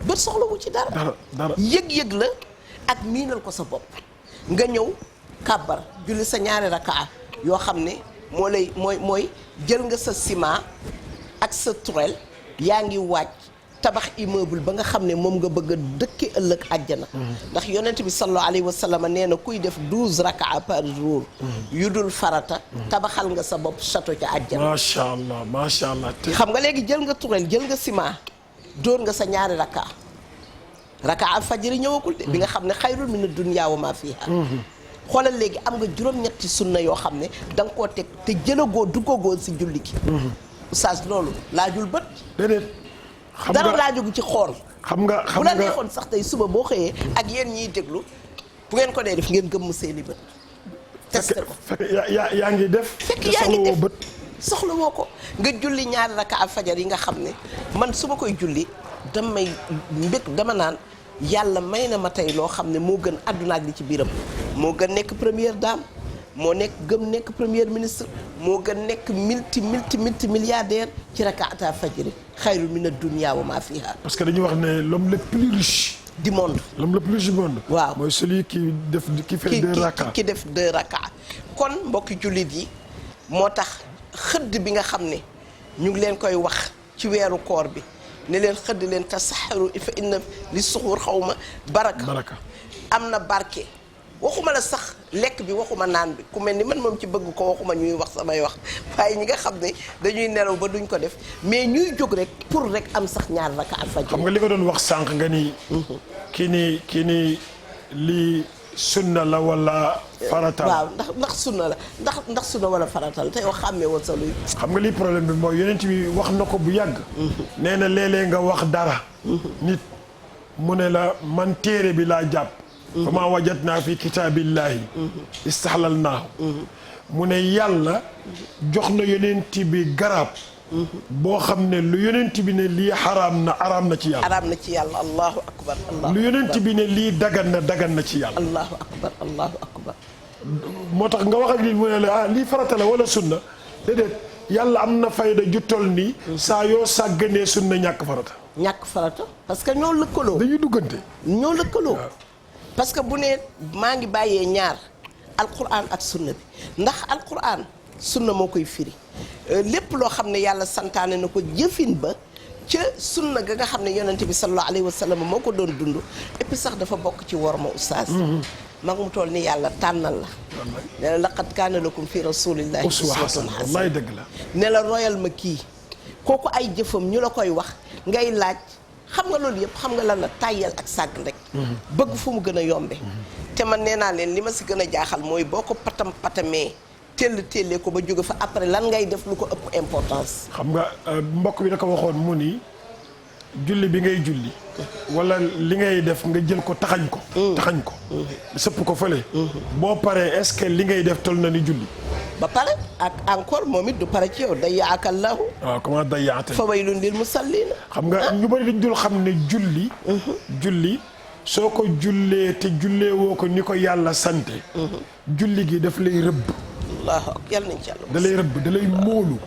bët soxla wu ci dara yëg-yëg la ak miinal ko sa bopp nga ñëw kàbbar julli sa ñaari rakaa yoo xam ne mooy jël nga sa ciment ak sa turel yaa ngi waaj tabax immeuble ba nga xam ne moom nga bëgg a dëkki ëllëg àjjana ndax yonent bi sallallahu alayhi wa sallam nee na kuy def 12 rakaa par jour yu dul farata tabaxal nga sa bopp château ca àjjana macha allah xam nga léegi jël nga turel jël nga ciment dóor nga sa ñaari rakaa fajiri ñëwagul de bi nga xam ne xayrun mina dunya wa ma fiha xoolal léegi am nga juróom-ñetti sunna yoo xam ne da nga koo teg te jëlagoo duggagoo si julli gi oustaz loolu laajul bët déedéet dara laajugu ci xool xam nga bu la neexoon sax tey suba boo xëyee ak yéen ñiy déglu bu ngeen ko dee def ngeen gëmm seeni bët testé ko yaa ngi def fekk yaa ngi def bët soxla woo ko nga julli ñaari rakaa fajar yi nga xam ne man su ma koy julli dama naan yàlla may na ma tey loo xam ne moo gën àdduna ak li ci biiram moo gën nekk première dame moo nekk premier ministre moo gën nekk multi milliardaire ci rakaata fajri xayru mina dunya wa ma fiha parce que dañuy wax ne l'homme le plus riche du monde l'homme le plus riche du monde waaw mooy celui qui fait 2 rakas ki def 2 rakas kon mbokki jullit yi moo tax xëdd bi nga xam ne ñu ngi leen koy wax ci weeru koor bi ne leen xëdd leen tasaxaru fa inna li suxuur xawma baraka am na barke. waxuma la sax lekk bi waxuma naan bi ku mel ni man moom ci bëgg ko waxuma ñuy wax samay wax waaye ñi nga xam ne dañuy nelaw ba duñ ko def mais ñuy jóg rek pour rek am sax ñaar raka al fajr. xam nga li nga doon wax sànq nga ni. kii nii lii sunna la wala farata la. waaw ndax sunna la ndax sunna wala farata la te yow xàmmee woon sa luy. xam nga lii problème bi mooy yonent bi wax na ko bu yàgg. nee na léeg-léeg nga wax dara. nit mu ne la man téere bi laa jàpp. fa maa wajadnaa fi kitaabillahi istahlalnaahu mu ne yàlla jox na yonent bi garab boo xam ne lu yonent bi ne lii araam na ci yàlla. araam na ci yàlla allahu akbar. lu yonent bi ne lii dagan na ci yàlla. allahu akbar. moo tax nga wax ak lii mu ne la lii farata la wala sunna déedéet yàlla am na fayda ju toll nii. saa yoo sàgganee sunna ñàkk farata. parce que ñoo lëkkaloo. dañuy duggante. ñoo lëkkaloo. parce que bu ne maa ngi bàyyee ñaar alquran ak sunna bi ndax alquran sunna moo koy firi lépp loo xam ne yàlla santaane na ko jëfin ba ca sunna ga nga xam ne yonente bi sallallahu alayhi wa sallam moo ko doon dund et puis sax dafa bokk ci worma oustaz mag mu toll ni yàlla tànnal la ne la laqad kaana lakum fi rasulillahi uswatun hasana dëgg la ne la royal ma kii kooku ay jëfam ñu la koy wax ngay laaj xam nga loolu yëpp xam nga lan la tàyyal ak sàgg rek bëgg fu mu gën a yombe te man nee naa leen li ma si gën a jaaxal mooy boo ko patamee tellee ko ba jóge fa après lan ngay def lu ko ëpp importance. xam nga mbokk bi da ko waxoon mu ni julli bi ngay julli wala li ngay def nga jël ko taxañ ko sëpp ko fële boo paree est-ce que li ngay def tol na ni julli ba pare ak encore moom it du pare ci yow dayyaaka Allahu. waaw comment dayyaate fa waylun lil musalliin. xam nga ñu bari dañ dul xam ne julli soo ko jullee te jullee woo ko ni ko yàlla sante julli gi daf lay rëbb. Allahu akbar yàlla nañ ci yàlla. da lay rëbb da lay móolu.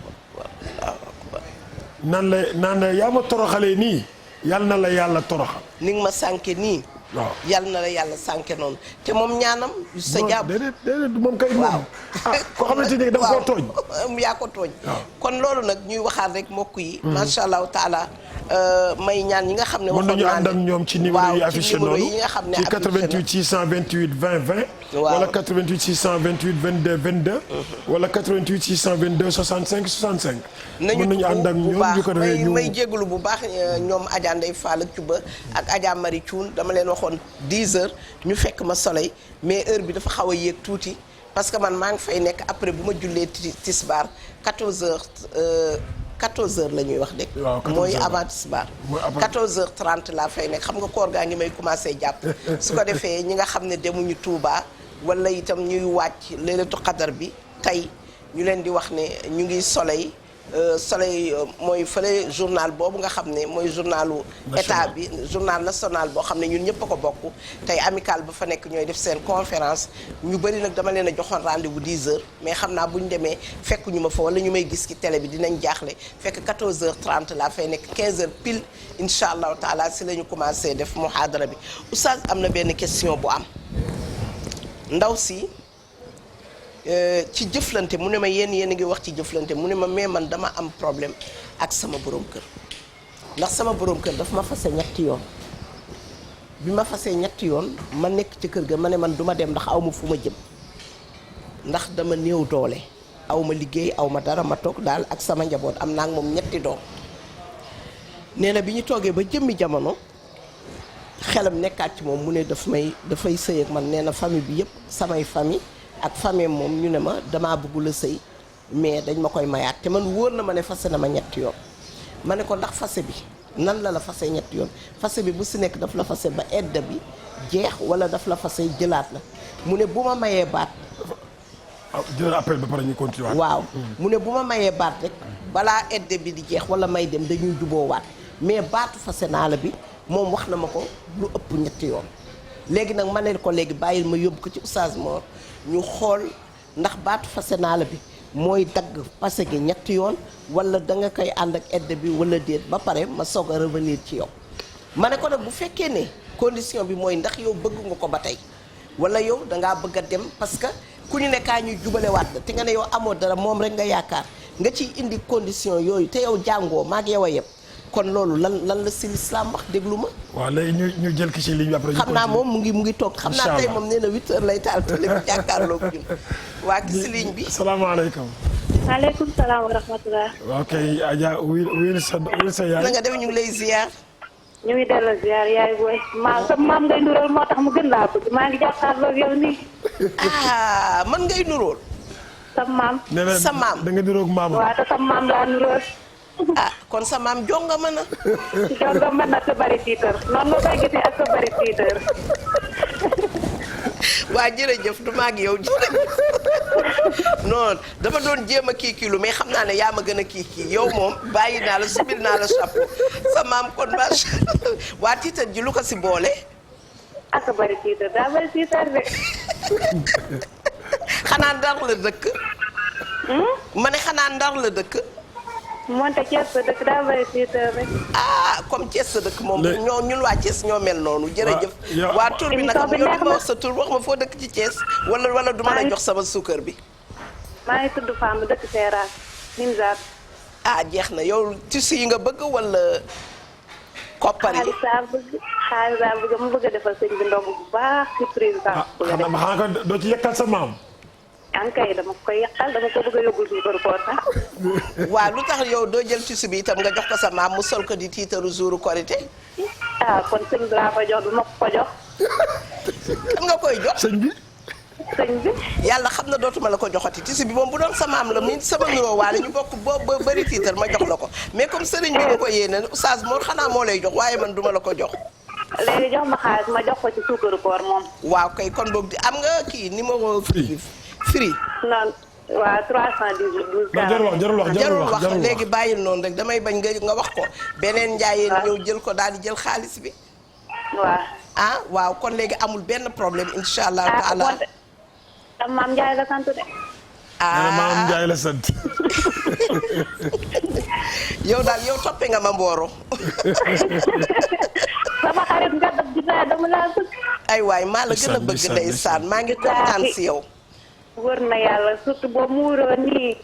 naan la yaa ma toroxalee nii yàlla na la yàlla toroxal. ni nga ma sànke nii. waaw yàlla na la yàlla sànke noonu te moom ñaanam. sa jàpp déedéet moom kay. waaw koo xamante ni da nga koo tooñ. yaa ko tooñ. kon loolu nag ñuy waxaat rek mbokk yi. macha allahu taala may ñaan ñi nga xam ne. waxoon naa ne mën nañu ànd ak ñoom ci numéro yi affiché noonu yi nga xam ne ci 88 628 20 20. wala 88 628 22 22. wala 88 622 65 65. mën nañu ànd ak ñoom ñu ko defee ñu may jégalu bu baax ñoom Adja Ndeye Fall ak Cuba ak Adja Marie Thioune dama leen waxoon 10 heures ñu fekk ma soleil mais heure bi dafa xaw a yéeg tuuti parce que man maa ngi fay nekk après bu ma jullee tisbaar 14 heures 14 heures la ñuy wax de. mooy avant tisbaar 14 heures 30 laa fay nekk xam nga koor gaa ngi may commencé jàpp su ko defee ñi nga xam ne demuñu Touba wala itam ñuy wàcc leelatu xadar bi tey ñu leen di wax ne ñu ngi soleil mooy fële journal boobu nga xam ne mooy journalu état bi journal national boo xam ne ñun ñëpp a ko bokk tey amical ba fa nekk ñooy def seen conférence ñu bëri nag dama leen a joxoon rendez-vous 10 heures mais xam naa bu ñu demee fekk ñu ma fa wala ñu may gis ci télé bi dinañ jaaxle fekk 14 heures 30 laa fay nekk 15 heures pile incha allahu taala si la ñu commencé def muhaadara bi oustaz am na benn question bu am ndaw si ci jëflante mu ne ma yéen a ngi wax ci jëflante mu ne ma mais man dama am problème ak sama borom kër ndax sama borom kër daf ma fase ñetti yoon bi ma fasee ñetti yoon ma nekk ci kër ga ma ne man duma dem ndax aw ma fu ma jëm ndax dama néew doole aw ma liggéey aw ma dara ma toog daal ak sama njaboot am naa ak moom ñetti doom nee na bi ñu toogee ba jëmmi jamono xelam nekkaat ci moom mu ne dafay sëy ak man nee na famille bi yëpp samay famille ak famille moom ñu ne ma damaa bëgg la sëy mais dañ ma koy mayaat te man wóor na ma ne fase na ma ñetti yoon ma ne ko ndax fase bi nan la fase ñetti yoon fase bi bu si nekk daf la fase ba edda bi jeex wala daf la fase jëlaat la mu ne bu ma mayee baat jëlal appel ba pare ñu continuer waaw mu ne bu ma mayee baat rek balaa edda bi di jeex wala may dem dañuy juboowaat mais baatu fase naa la bi moom wax na ma ko lu ëpp ñetti yoon léegi nag ma ne ko léegi bàyyil ma yóbbu ko ci Oustaz Mor ñu xool ndax baatu fase naa la bi mooy dagg fase gi ñetti yoon wala da nga koy ànd ak aide bi wala déet ba pare ma soog a revenir ci yow ma ne ko nag bu fekkee ne condition bi mooy ndax yow bëgg nga ko ba tey wala yow dangaa bëgg a dem parce que ku ñu ne kaa ñuy jubalewaat la te nga ne yow amoo dara moom rek nga yaakaar nga ciy indi condition yooyu te yow jàngoo maag yow a yëpp kon loolu lan la si lislaam wax déglu ma. waaw léegi ñu jël ki ci ligne bi après. xam naa moom mu ngi toog xam naa tey moom nee na 8 heures lay taal télé bi jàkkaarloog ñun. waa ki si ligne bi. salaamaaleykum. maaleykum salaam wa rahmatulah. waaw kay Adja wuyul sa yaay. na nga def ñu ngi lay ziar. ñu ngi delloo ziar yaay booy. sa maam ngay nuróol moo tax mu gën laa bëgg maa ngi jàkkaarloog yow nii. man ngay nuróol. sa maam. sa maam da nga niroog maam. waaw te sa maam laa nuróol. kon sa maam jonga mën na. jonga mën na sa bari tiitar noonu nga koy gisee ak sa bari tiitar. waa jërëjëf du maag yow jërëjëf non dama doon jéem a kii lu mais xam naa ne yaa ma gën a kii yow moom bàyyi naa la subil naa la chapeau sa maam kon macha allah waa tiitar ji lu ko si boole. ak sa bari tiitar daa bari tiitar de. xanaa ndar la dëkk. ma ne xanaa ndar la dëkk. moonte Thiès sa dëkk daa bari tiitar rek. comme Thiès sa dëkk moom. ñun waa Thiès ñoo mel noonu. jërëjëf waa tur bi nag yow di ma wax sa tur wax ma foo dëkk ci Thiès. wala du ma la jox sama suukar bi. maa ngi tudd Femme dëkk Seeraas Nimzaat. jeex na yow tissu yi nga bëgg wala. koppar yi xaalis laa bëgg mu bëgg a defal sëñ bi ndogu bu baax surprise sax. xanaa ko doo ci yekkal sa maam. kay dama koy yàqal dama ko bëgg a yóbbul suñu koor sax. waaw lu tax yow doo jël tissu bi itam nga jox ko sa maam mu sol ko di tiitaru jouru korité. kon sëñ bi laa ko jox du ma ko jox. kan nga koy jox sëñ bi. yàlla xam na dootuma la ko joxati tissu bi moom bu doon sa maam la mi sama nuroo waale ñu bokk ba bëri tiitar ma jox la ko mais comme sëriñ bi nga ko yéene oustaz Mor xanaa moo lay jox waaye man duma la ko jox. léegi jox ma xaalis ma jox ko ci suukaru koor moom. waaw kay kon boog di am nga kii numéro free. non waaw 318. jarul wax léegi bàyyil noonu rek damay bañ nga wax ko. beneen njaayeen ñëw jël ko daal di jël xaalis bi. waaw. waaw kon léegi amul benn problème incha allah taala. maam Ndiaye la sant de. maam Ndiaye la sant. yow daal yow toppee nga ma mbooro. sama xarit nga dama laa bëgg. ay waay maa la gën a bëgg ndeysaan maa ngi kontaan si yow. wër na yàlla surtout boo muuroo nii.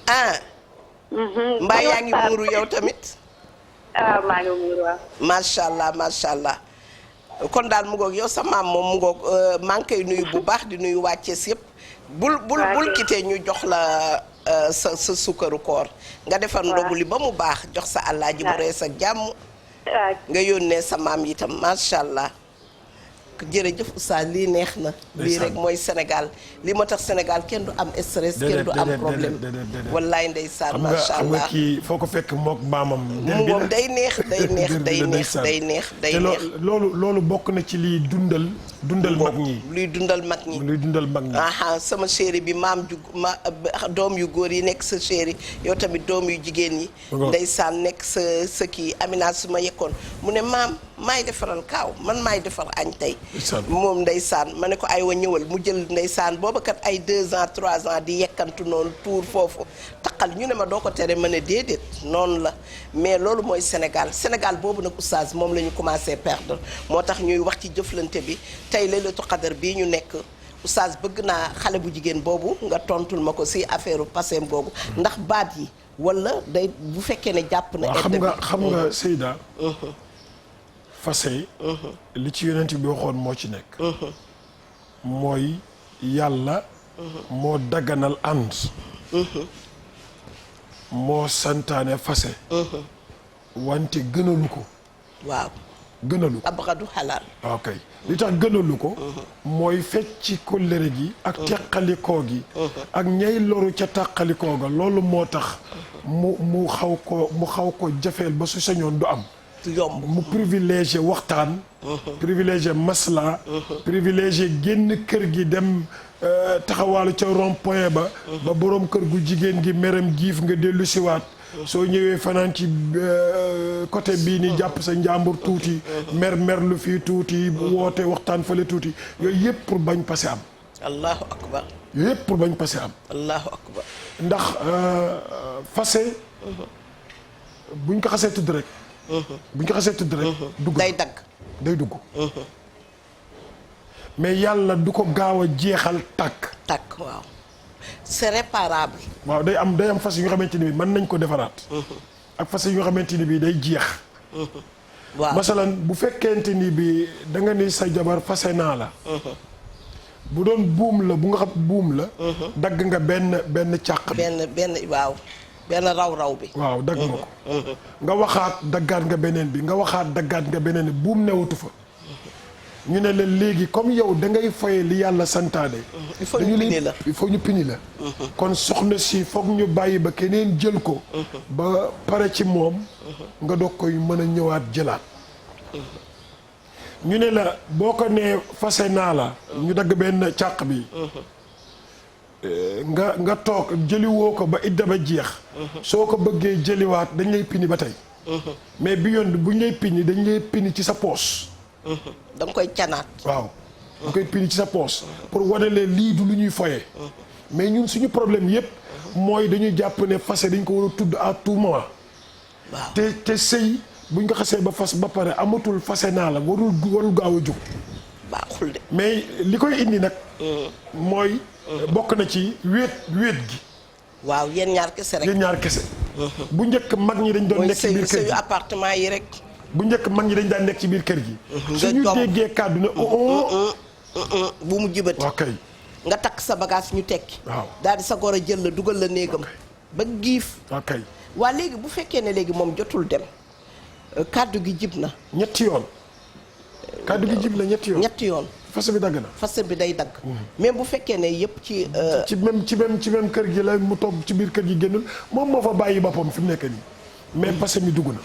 mbaa yaa ngi muuru yow tamit. maa ngi muuru waaw. macha allah. kon daal mu ngoog yow sa maam moom mu ngoog maa ngi koy nuyu bu baax di nuyu waa Thiès yëpp. bul quitté ñu jox la sa sukkaru koor. nga defar ndogu li ba mu baax jox sa àllaaji bu rees ak jàmm. nga yónnee sa maam itam macha allah. jërëjëf oustaz lii neex na. lii rek mooy Sénégal li moo tax Sénégal kenn du am stress. kenn du am problème. wallaay ndeysaan macha allah xam nga kii foo ko fekk mook maamam. moom day neex. te loolu bokk na ci liy dundal mag ñi. luy dundal mag ñi. sama chéri bi doom yu góor yi nekk sa chéri yow tamit doom yu jigéen yi. ndeysaan nekk sa kii Amina su ma yekkoon mu ne maam maay defaral kaaw man maay defar añ tey. moom ndeysaan ma ne ko ay wa ñëwal mu jël ndeysaan booba kat ay 2 ans 3 ans di yekkantu noonu tuur foofu taqal ñu ne ma doo ko tere ma ne déedéet noonu la mais loolu mooy Sénégal boobu nag oustaz moom la ñu commencé perdre moo tax ñuy wax ci jëflante bi tey laylatul qadar bii ñu nekk oustaz bëgg naa xale bu jigéen boobu nga tontul ma ko si affaire passeem googu ndax baat yi wala day bu fekkee ne jàpp na xam nga Seyda fase li ci yonent bi waxoon moo ci nekk mooy yàlla moo daganal ànd moo santaane fase wante gënalu ko waaw gënalu ko abxadu xalaal ok li tax gënalu ko mooy fecci kóllëre gi ak teqalikoo gi ak ñay loru ca teqalikoo ga loolu moo tax mu xaw ko jafeel ba su sañoon du am yomb mu privilégié waxtaan privilégié masla privilégié génn kër gi dem taxawaalu ca rond point ba boroom kër gu jigéen gi meram giif nga dellu siwaat soo ñëwee fanaan ci côté bii ni jàpp sa njàmbur tuuti mer lu fii tuuti woote waxtaan fële tuuti yooyu yëpp pour bañ passé am allahu akbar yooyu yëpp pour bañ passé am allahu akbar ndax fase buñ ko xasee tudd rek dugg day dugg mais yàlla du ko gaaw a jeexal tàkk waaw c'est réparable. waaw day am fas yu nga xamante ni bi mën nañ ko defaraat. ak fas yu nga xamante ni bi day jeex. waaw masalan bu fekkente ni bi da nga ni sa jabar fase naa la. bu doon buum la bu nga xam buum la. dagg nga benn càq bi. benn waaw benn raw bi. waaw dagg nga ko. nga waxaat daggaat nga beneen bi nga waxaat daggaat nga beneen bi buum newatu fa. ñu ne la léegi comme yow da ngay foye li yàlla santaane. il faut ñu pini la il faut ñu pini la. kon soxna si foog ñu bàyyi ba keneen jël ko. ba pare ci moom. nga doog koy mën a ñëwaat jëlaat. ñu ne la boo ko nee fase naa la. ñu dagg benn càq bi. nga toog jëliwoo ko ba idda ba jeex. soo ko bëggee jëliwaat dañ lay pini ba tey. mais bi yoon bu ñu lay pini dañ lay pini ci sa poos. da nga koy canaat. waaw da koy pini ci sa poos. pour wane leen lii du lu ñuy foye. mais ñun suñu problème yépp mooy dañuy jàpp ne fase dañ ko war a tudd à tout moment. waaw te sëy buñ ko xasee ba fas ba pare amatul fase naa la warul gaaw a jóg. baaxul de. mais li koy indi nag. mooy. bokk na ci wéet gi. waaw yéen ñaar kese rek. yéen ñaar kese. bu njëkk mag ñi dañ doon nekk ci biir kër gi mooy sëyu appartement yi rek. bu njëkk mag ñi dañ daan nekk ci biir kër gi. suñu déggee kàddu ne bu mu jibati. ok nga takk sa bagage ñu tekki. waaw daal di sa goro jël la dugal la néegam. ba giif. ok waa léegi bu fekkee ne léegi moom jotul dem. kàddu gi jib na. ñetti yoon. kàddu gi jib na ñetti yoon. ñetti yoon. fas bi dagg na. fas bi day dagg. même bu fekkee ne yëpp ci. ci même kër gi la mu toog ci biir kër gi génnul moom moo fa bàyyi boppam fi mu nekk nii. mais fas mi dugg na.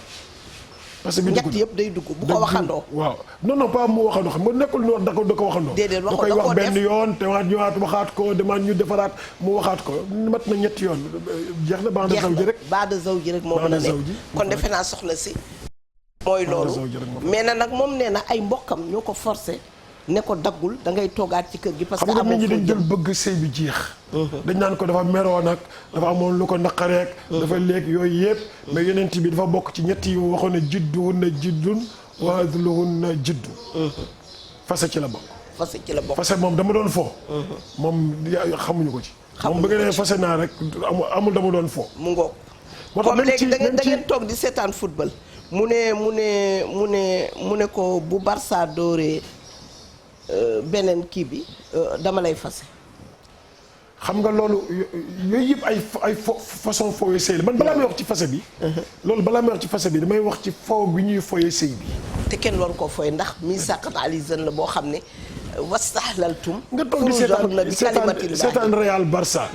fas bi dugg na ñett yëpp day dugg bu ko waxandoo. waaw non pas mu waxandoo xam nga nekkul ñu wax da ko waxandoo. déedéet da koy wax benn yoon te waat ñëwaat waxaat ko demaat ñu defaraat mu waxaat ko mat na ñetti yoon jeex na. baax na zaw ji rek baax na zaw ji rek moo mën a nekk kon defe naa soxna si. mooy loolu mais nag moom nee na ay mbokkam ñoo ko forcé ne ko daggul da ngay toogaat ci kër gi. parce que xam nga nit ñi dañ jël bëgg sëy bi jeex. dañ naan ko dafa meroon ak dafa amoon lu ko naqareek dafa léeg yooyu yëpp. mais yonent bi dafa bokk ci ñetti yu waxoon ne jidduhunna jiddun wa adluhunna jiddu. fase ci la bokk. fase ci la bokk fase moom dama doon fo. moom xamuñu ko ci. moom bëgg nee fase naa rek amul dama doon fo. mu ngoog. comme léegi da ngeen toog di seetaan football. mu ne ko bu Barça dooree beneen kii bi dama lay fase. xam nga loolu yooyu yëpp ay façon fooyee sëy la man balaa may wax ci fase bi. loolu balaa may wax ci fase bi damay wax ci foo bi ñuy fooyee sëy bi. te kenn waru ko fooy ndax mi sàqat alizan la boo xam ne wastahlaltum. nga toog di seetaan Real Barça.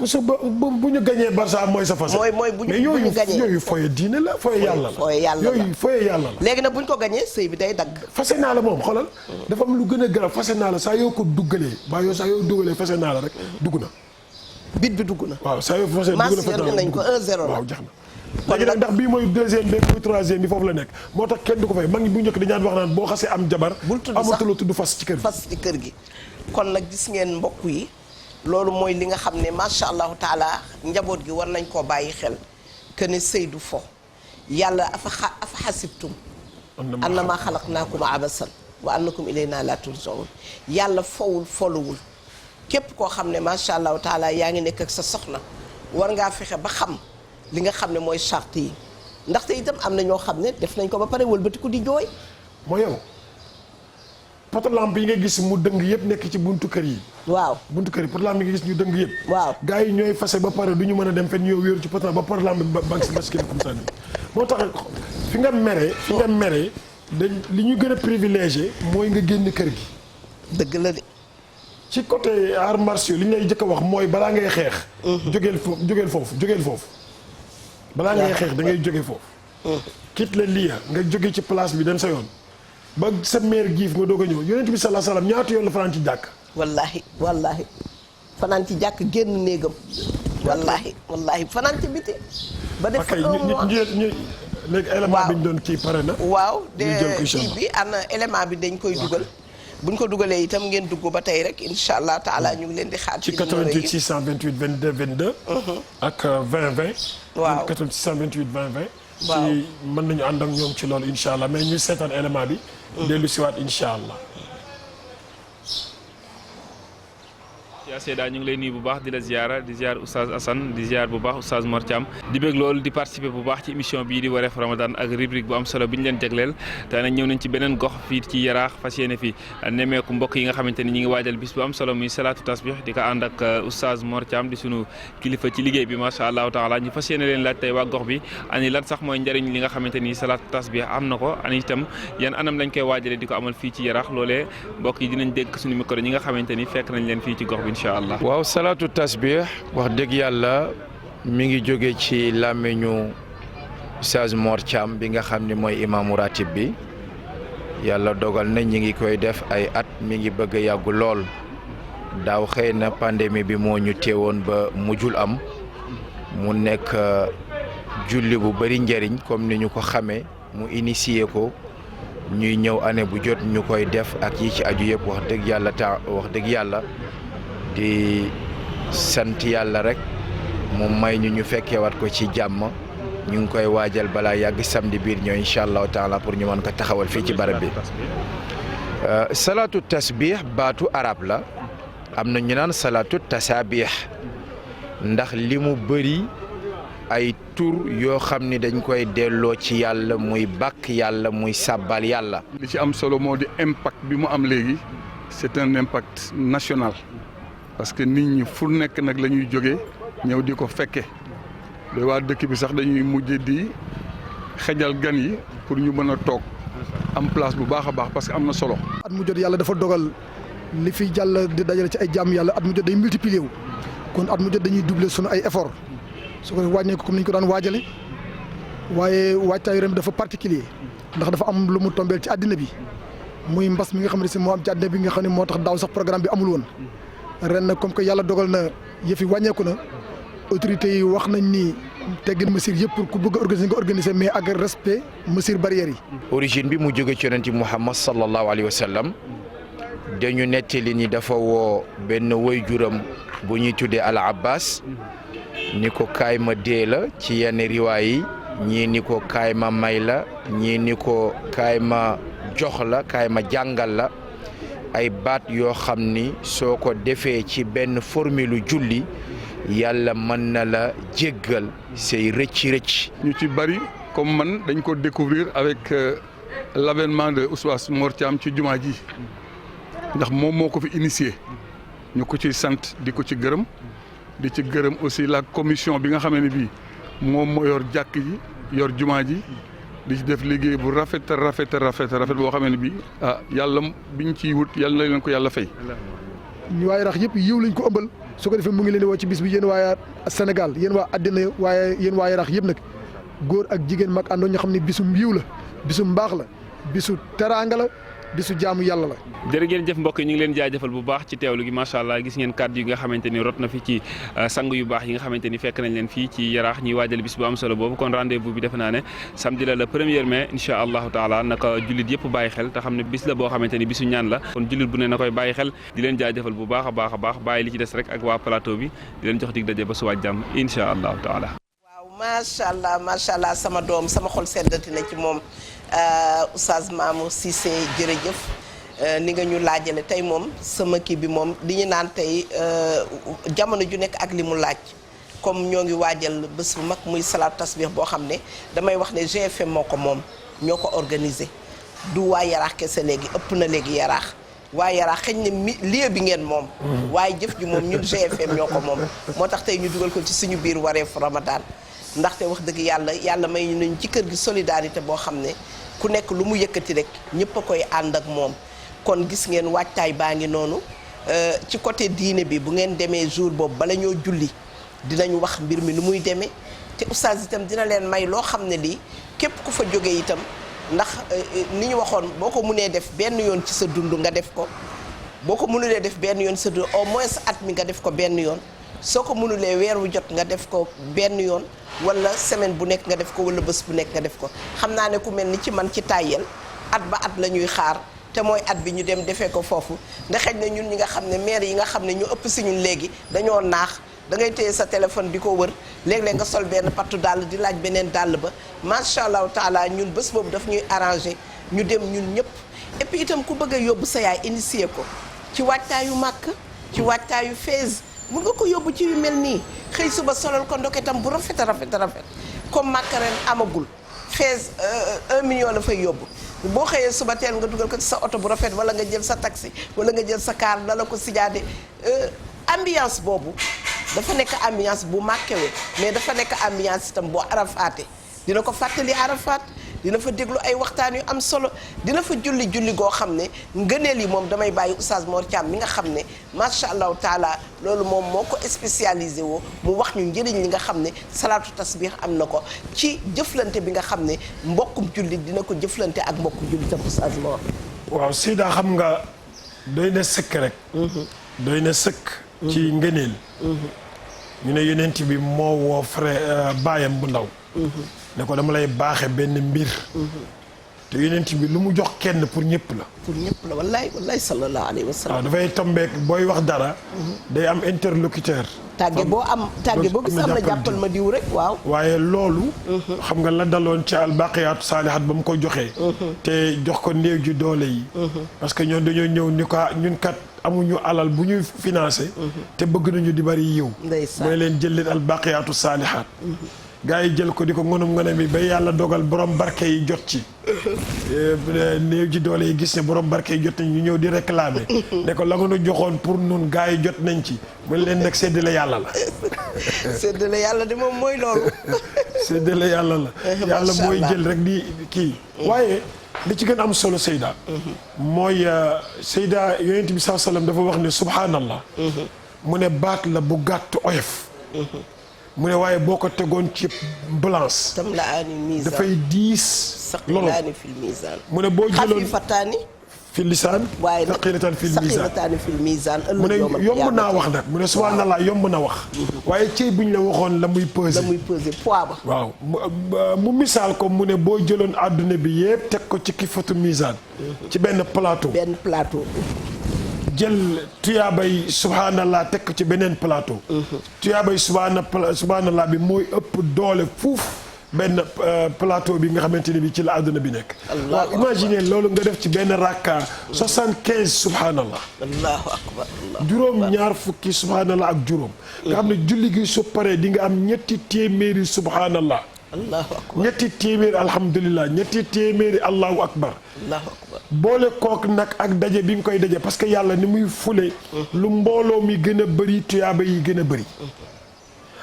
su bu ñu gañee Barça mooy sa fase. mooy bu ñu gañee yooyu fooyee diine la fooyee yàlla la. yooyu fooyee yàlla la. léegi nag bu ñu ko gañee sëy bi day dagg. fase naa la moom xoolal. dafa am lu gën a garab fase naa la saa yoo ko duggalee saa yoo dugalee fase naa la rek dugg na. bit bi dugg na. waaw saa yoo fase dugg na fa nañ ko 1-0 la waaw jeex na. léegi nag ndax bii mooy deuxième bi mooy troisième bi foofu la nekk moo tax kenn du ko fay mag ñi bu njëkk dañu daan wax naan boo xasee am jabar. bul tudd sax amatuloo tudd fas ci kër gi. fas ci kër gi. kon nag gis ngeen mbokk yi loolu mooy li nga xam ne macha allahu taala njaboot gi war nañ koo bàyyi xel que ne sëy du fo yàlla afa xasibtum annama xalaqnaakum abasan wa annakum ilayna la turjaun yàlla fowul foluwul képp koo xam ne macha allahu taala yaa ngi nekk ak sa soxna war ngaa fexe ba xam li nga xam ne mooy charte yi ndaxte itam am na ñoo xam ne def nañ ko ba pare wëlbatiku di jooy. moo yow poto lampe yi nga gis mu dëng yëpp nekk ci buntu kër yi. waaw buntu kër yi poto lampe yi nga gis ñu dëng yëpp. waaw gars yi ñooy fase ba pare du ñu mën a dem fenn ñëw wéeru ci poto ba poto lampe ba banque si basket comme ça moo tax fi nga meree dañ li ñu gën a privilégié mooy nga génn kër gi. dëgg la de. ci côté arts martiaux li ñu lay jëkk a wax mooy balaa ngay xeex. jógeel foofu. balaa ngay xeex da ngay jóge foofu. quitte le lieu nga jóge ci place bi dem sa yoon. ba sa mère giif nga doog a ñëw yonent bi sallallahu alayhi wasallam ñaata yoon la fanaan ci jàkk. wallaahi fanaan ci jàkk génn néegam. wallaahi fanaan ci biti. ba def fa ñu léegi élément bi ñu doon kii pare na. waaw de kii bi ana élément bi dañ koy dugal. buñ ko dugalee itam ngeen dugg ba tey rek incha allah taala ñu ngi leen di xaar. ci 88 628 22 22. ak 20 20. waaw 88 628 20 20. waaw ci mën nañu ànd ak ñoom ci loolu incha allah mais ñu seetaan élément bi. dellu siwaat incha allah. yaa Seyda ñu ngi lay nuyu bu baax di la ziara di ziar Oustaz Assane di ziar bu baax Oustaz Mor Thiam di bëgg loolu di participer bu baax ci émission bii di Wareef Ramadan ak rubrique bu am solo bi ñu leen jagleel te nag ñëw nañ ci beneen gox fii ci Yaraax fas yéene fi nemmeeku mbokk yi nga xamante ni ñi ngi waajal bis bu am solo muy salaatu tasbih di ko ànd ak Oustaz Mor Thiam di sunu kilifa ci liggéey bi macha allahu taala ñu fas yéene leen laaj tey waa gox bi ani lan sax mooy njëriñ li nga xamante ni salaatu tasbih am na ko ani itam yan anam lañ koy waajale di ko amal fii ci Yaraax loolee mbokk yi dinañ dégg suñu micro ñi nga xamante ni fekk nañ leen fii ci gox bi incha allah. waaw salaatu tasbih wax dëgg yàlla mi ngi jóge ci làmmiñu Oustaz Mor Thiam bi nga xam ni mooy imaamu ratib bi yàlla dogal na ñi ngi koy def ay at mi ngi bëgg a yàggu lool daaw xëy na pandémie bi moo ñu teewoon ba mujjul am mu nekk julli bu bari njëriñ comme ni ñu ko xamee mu initié ko ñuy ñëw année bu jot ñu koy def ak yi ci aju yëpp wax dëgg yàlla di sant yàlla rek mu may ñu fekkeewaat ko ci jàmm ñu ngi koy waajal balaa yàgg samedi biir ñëw incha allahu taala pour ñu mën ko taxawal fii ci barab bi. salaatu tasbih baatu arab la am na ñu naan salaatu tasabih ndax li mu bëri ay tur yoo xam ni dañ koy delloo ci yàlla muy bàkk yàlla muy sàbbal yàlla. li ci am solo moo di impact bi mu am léegi c'est un impact national parce que nit ñi fu nekk nag la ñuy jógee ñëw di ko fekke ba waa dëkk bi sax dañuy mujj di xejal gan yi pour ñu mën a toog am place bu baax a baax parce que am na solo. at mu jot yàlla dafa dogal li fi jàll di dajale ci ay jàmm yàlla at mu jot day multiplier wu kon at mu jot dañuy doubler sunu ay effort su ko wàññeeku comme ni ñu ko daan waajale waaye waajtaayu ren dafa particulier ndax dafa am lu mu tombeel ci àddina bi muy mbas mi nga xam ne si moo am ci àddina bi nga xam ne moo tax daaw sax programme bi amul woon ren nag comme que yàlla dogal na yëf yi wàññeeku na autorités yi wax nañ ni teggin mesures yëpp pour ku bëgg a organiser nga organiser mais ak respect mesures barrières yi. origine bi mu jóge ci yonent Muhammad sallallahu alayhi wa sallam dañu nettali ni dafa woo benn waajuram bu ñuy tuddee Al Abbas ni ko kaay ma dee la ci yenn riwaay yi ñii ni ko kaay ma may la ñii ni ko kaay ma jox la kaay ma jàngal la ay baat yoo xam ni soo ko defee ci benn formule julli yàlla mën na la jéggal say rëcc. ñu ci bari comme man dañ ko découvrir avec l'avènement de Oustaz Mor Thiam ci jumaa ji ndax moom moo ko fi initié ñu ko ci sant di ko ci gërëm di ci gërëm aussi la commission bi nga xamee ne bii moom moo yor jàkk ji yor jumaa ji di ci def liggéey bu rafet boo xamee ne bii yàlla biñ ciy wut yàlla na leen ko yàlla fay. ñu waaye rax yëpp yiw lañ ko ëmbal su ko defee mu ngi leen di woo ci bis bi yéen waa Sénégal yéen waa àddina waaye yéen waa Yaraax yëpp nag góor ak jigéen mag àndoon ñu xam ne bisum yiw la bisum mbaax la bisu teraanga la bisu jaamu yàlla la. jërë ngeen jëf mbokk yi ñu ngi leen jaajëfal bu baax ci teewlu gi macha allah gis ngeen kàddu yi nga xamante ni rot na fi ci sang yu baax yi nga xamante ni fekk nañ leen fii ci Yaraax ñuy waajal bis bu am solo boobu kon rendez-vous bi defe naa ne samedi la le 1er mai incha allahu taala naka jullit yëpp bàyyi xel te xam ne bis la boo xamante ni bisu ñaan la kon jullit bu ne na koy bàyyi xel di leen jaajëfal bu baax a baax bàyyi li ci des rek ak waa plateau bi di leen jox dig daje ba suwaaj jàmm incha allahu taala. waaw macha allah sama doom sama xol seddati na ci moom Oustaz Mamou Cissé jërëjëf ni nga ñu laajale tey moom sama kii bi moom li ñu naan tey jamono ju nekk ak li mu laaj comme ñoo ngi waajal bés bu mag muy salaatu tasbih boo xam ne damay wax ne GFM moo ko moom ñoo ko organisé du waa Yaraax kese léegi ëpp na léegi Yaraax waa Yaraax xëy na lieu bi ngeen moom waaye jëf ji moom ñun GFM ñoo ko moom moo tax tey ñu dugal ko ci suñu biir Wareef Ramadan ndaxte wax dëgg yàlla may nañu ci kër gi solidarité boo xam ne ku nekk lu mu yëkkati rek ñëpp a koy ànd ak moom kon gis ngeen waajtaay baa ngi noonu ci côté diine bi bu ngeen demee jour boobu bala ñoo julli dinañu wax mbir mi nu muy demee te oustaz itam dina leen may loo xam ne lii képp ku fa jógee itam ndax ni ñu waxoon boo ko mënee def benn yoon ci sa dund nga def ko boo ko mënulee def benn yoon sa dund au moins at mi nga def ko benn yoon soo ko mënulee weer wu jot nga def ko benn yoon wala semaine bu nekk nga def ko wala bés bu nekk nga def ko xam naa ne ku mel ni ci man ci tàyyel at ba at la ñuy xaar te mooy at bi ñu dem defee ko foofu ndax xëy na ñun ñi nga xam ne maire yi nga xam ne ñu ëpp si ñun léegi dañoo naax da ngay téye sa téléphone di ko wër léeg-léeg nga sol benn pattu dàll di laaj beneen dàll ba macha allahu taala ñun bés boobu daf ñuy arrangé ñu dem ñun ñëpp et puis itam ku bëgg a yóbbu sa yaay initié ko ci waajtaayu màkk ci waajtaayu fees mun nga ko yóbbu ci yu mel nii xëy suba solal ko ndoketam bu rafet a rafet a rafet comme Makka ren amagul fees 1 million la fay yóbbu boo xëyee suba teel nga dugal ko ci sa oto bu rafet wala nga jël sa taxi wala nga jël sa car dala ko sijaade ambiance boobu dafa nekk ambiance bu màkkewe mais dafa nekk ambiance itam boo arafaate dina ko fàttali arafaat dina fa déglu ay waxtaan yu am solo dina fa julli goo xam ne ngëneel yi moom damay bàyyi Oustaz Mor Thiam mi nga xam ne macha allahu taala loolu moom moo ko spécialisé woo mu wax ñu njëriñ li nga xam ne salaatu tasbih am na ko ci jëflante bi nga xam ne mbokkum jullit dina ko jëflante ak mbokkum jullitam Oustaz Mor. waaw Seyda xam nga doy na sëkk rek. doy na sëkk. ci ngëneel. ñu ne yonent bi moo woo frère baayam bu ndaw. ne ko dama lay baaxe benn mbir. te yonent bi lu mu jox kenn pour ñëpp la. pour ñëpp la wallaay sallallahu alayhi wa sallam. waaw dafay tombeek booy wax dara. day am interlocuteur. tàgge boo gis am na jàppal ma diw rek waaw. waaye loolu. xam nga la daloon ci albaqiyaatu saalihaat ba mu ko joxee. te jox ko néew ji doole yi. parce que ñoom dañoo ñëw ni ko ñun kat amuñu alal bu ñuy financé. te bëgg nañu di bari yiw. ndeysaan mooy leen jël leen albaqiyaatu saalihaat. gaa yi jël ko di ko ngonam yi ba yàlla dogal borom barke yi jot ci. néew ji doole yi gis ne borom barke yi jot nañ ñu ñëw di réclamer. ne ko la nga nu joxoon pour nun gaa yi jot nañ ci. mu leen nag séddale yàlla la. séddale yàlla de moom mooy loolu. séddale yàlla la. yàlla mooy jël rek di kii. waaye li ci gën am solo Seyda. mooy Seyda yonent bi saa sallam dafa wax ne subhanallah. mu ne baat la bu gàtt oyof. mu ne waaye boo ko tegoon ci balance. tam la aani misaan dafay diis. loolu saqilaani fil misaan. mu ne boo jëloon xafifataani fil lisaan. waaye nag saqilatan fil misaan saqilataani fil misaan. mu ne yomb naa wax nag mu ne subhanallah yomb na wax. waaye cey buñ la waxoon la muy peser. la muy peser poids ba. waaw mu misaal ko mu ne boo jëloon àdduna bi yëpp teg ko ci kifatu misaan. ci benn plateau. jël tuyaabay subhanallah tekk ci beneen plateau. tuyaabay subhanallah bi mooy ëpp doole fuuf benn plateau bi nga xamante ne bi ci la àdduna bi nekk. waaw imagine loolu nga def ci benn rakka 75 subhanallah. allahu akbar juróom ñaar fukki subhanallah ak juróom. nga xam ne julli gi su paree di nga am ñetti téeméeri subhanallah. allahu akbar ñetti téeméeri alhamdulilah ñetti téeméeri allahu akbar. allahu akbar boole kook nag ak daje bi nga koy daje parce que yàlla ni muy fule. lu mbooloo mi gën a bëri tuyaaba yi gën a bëri.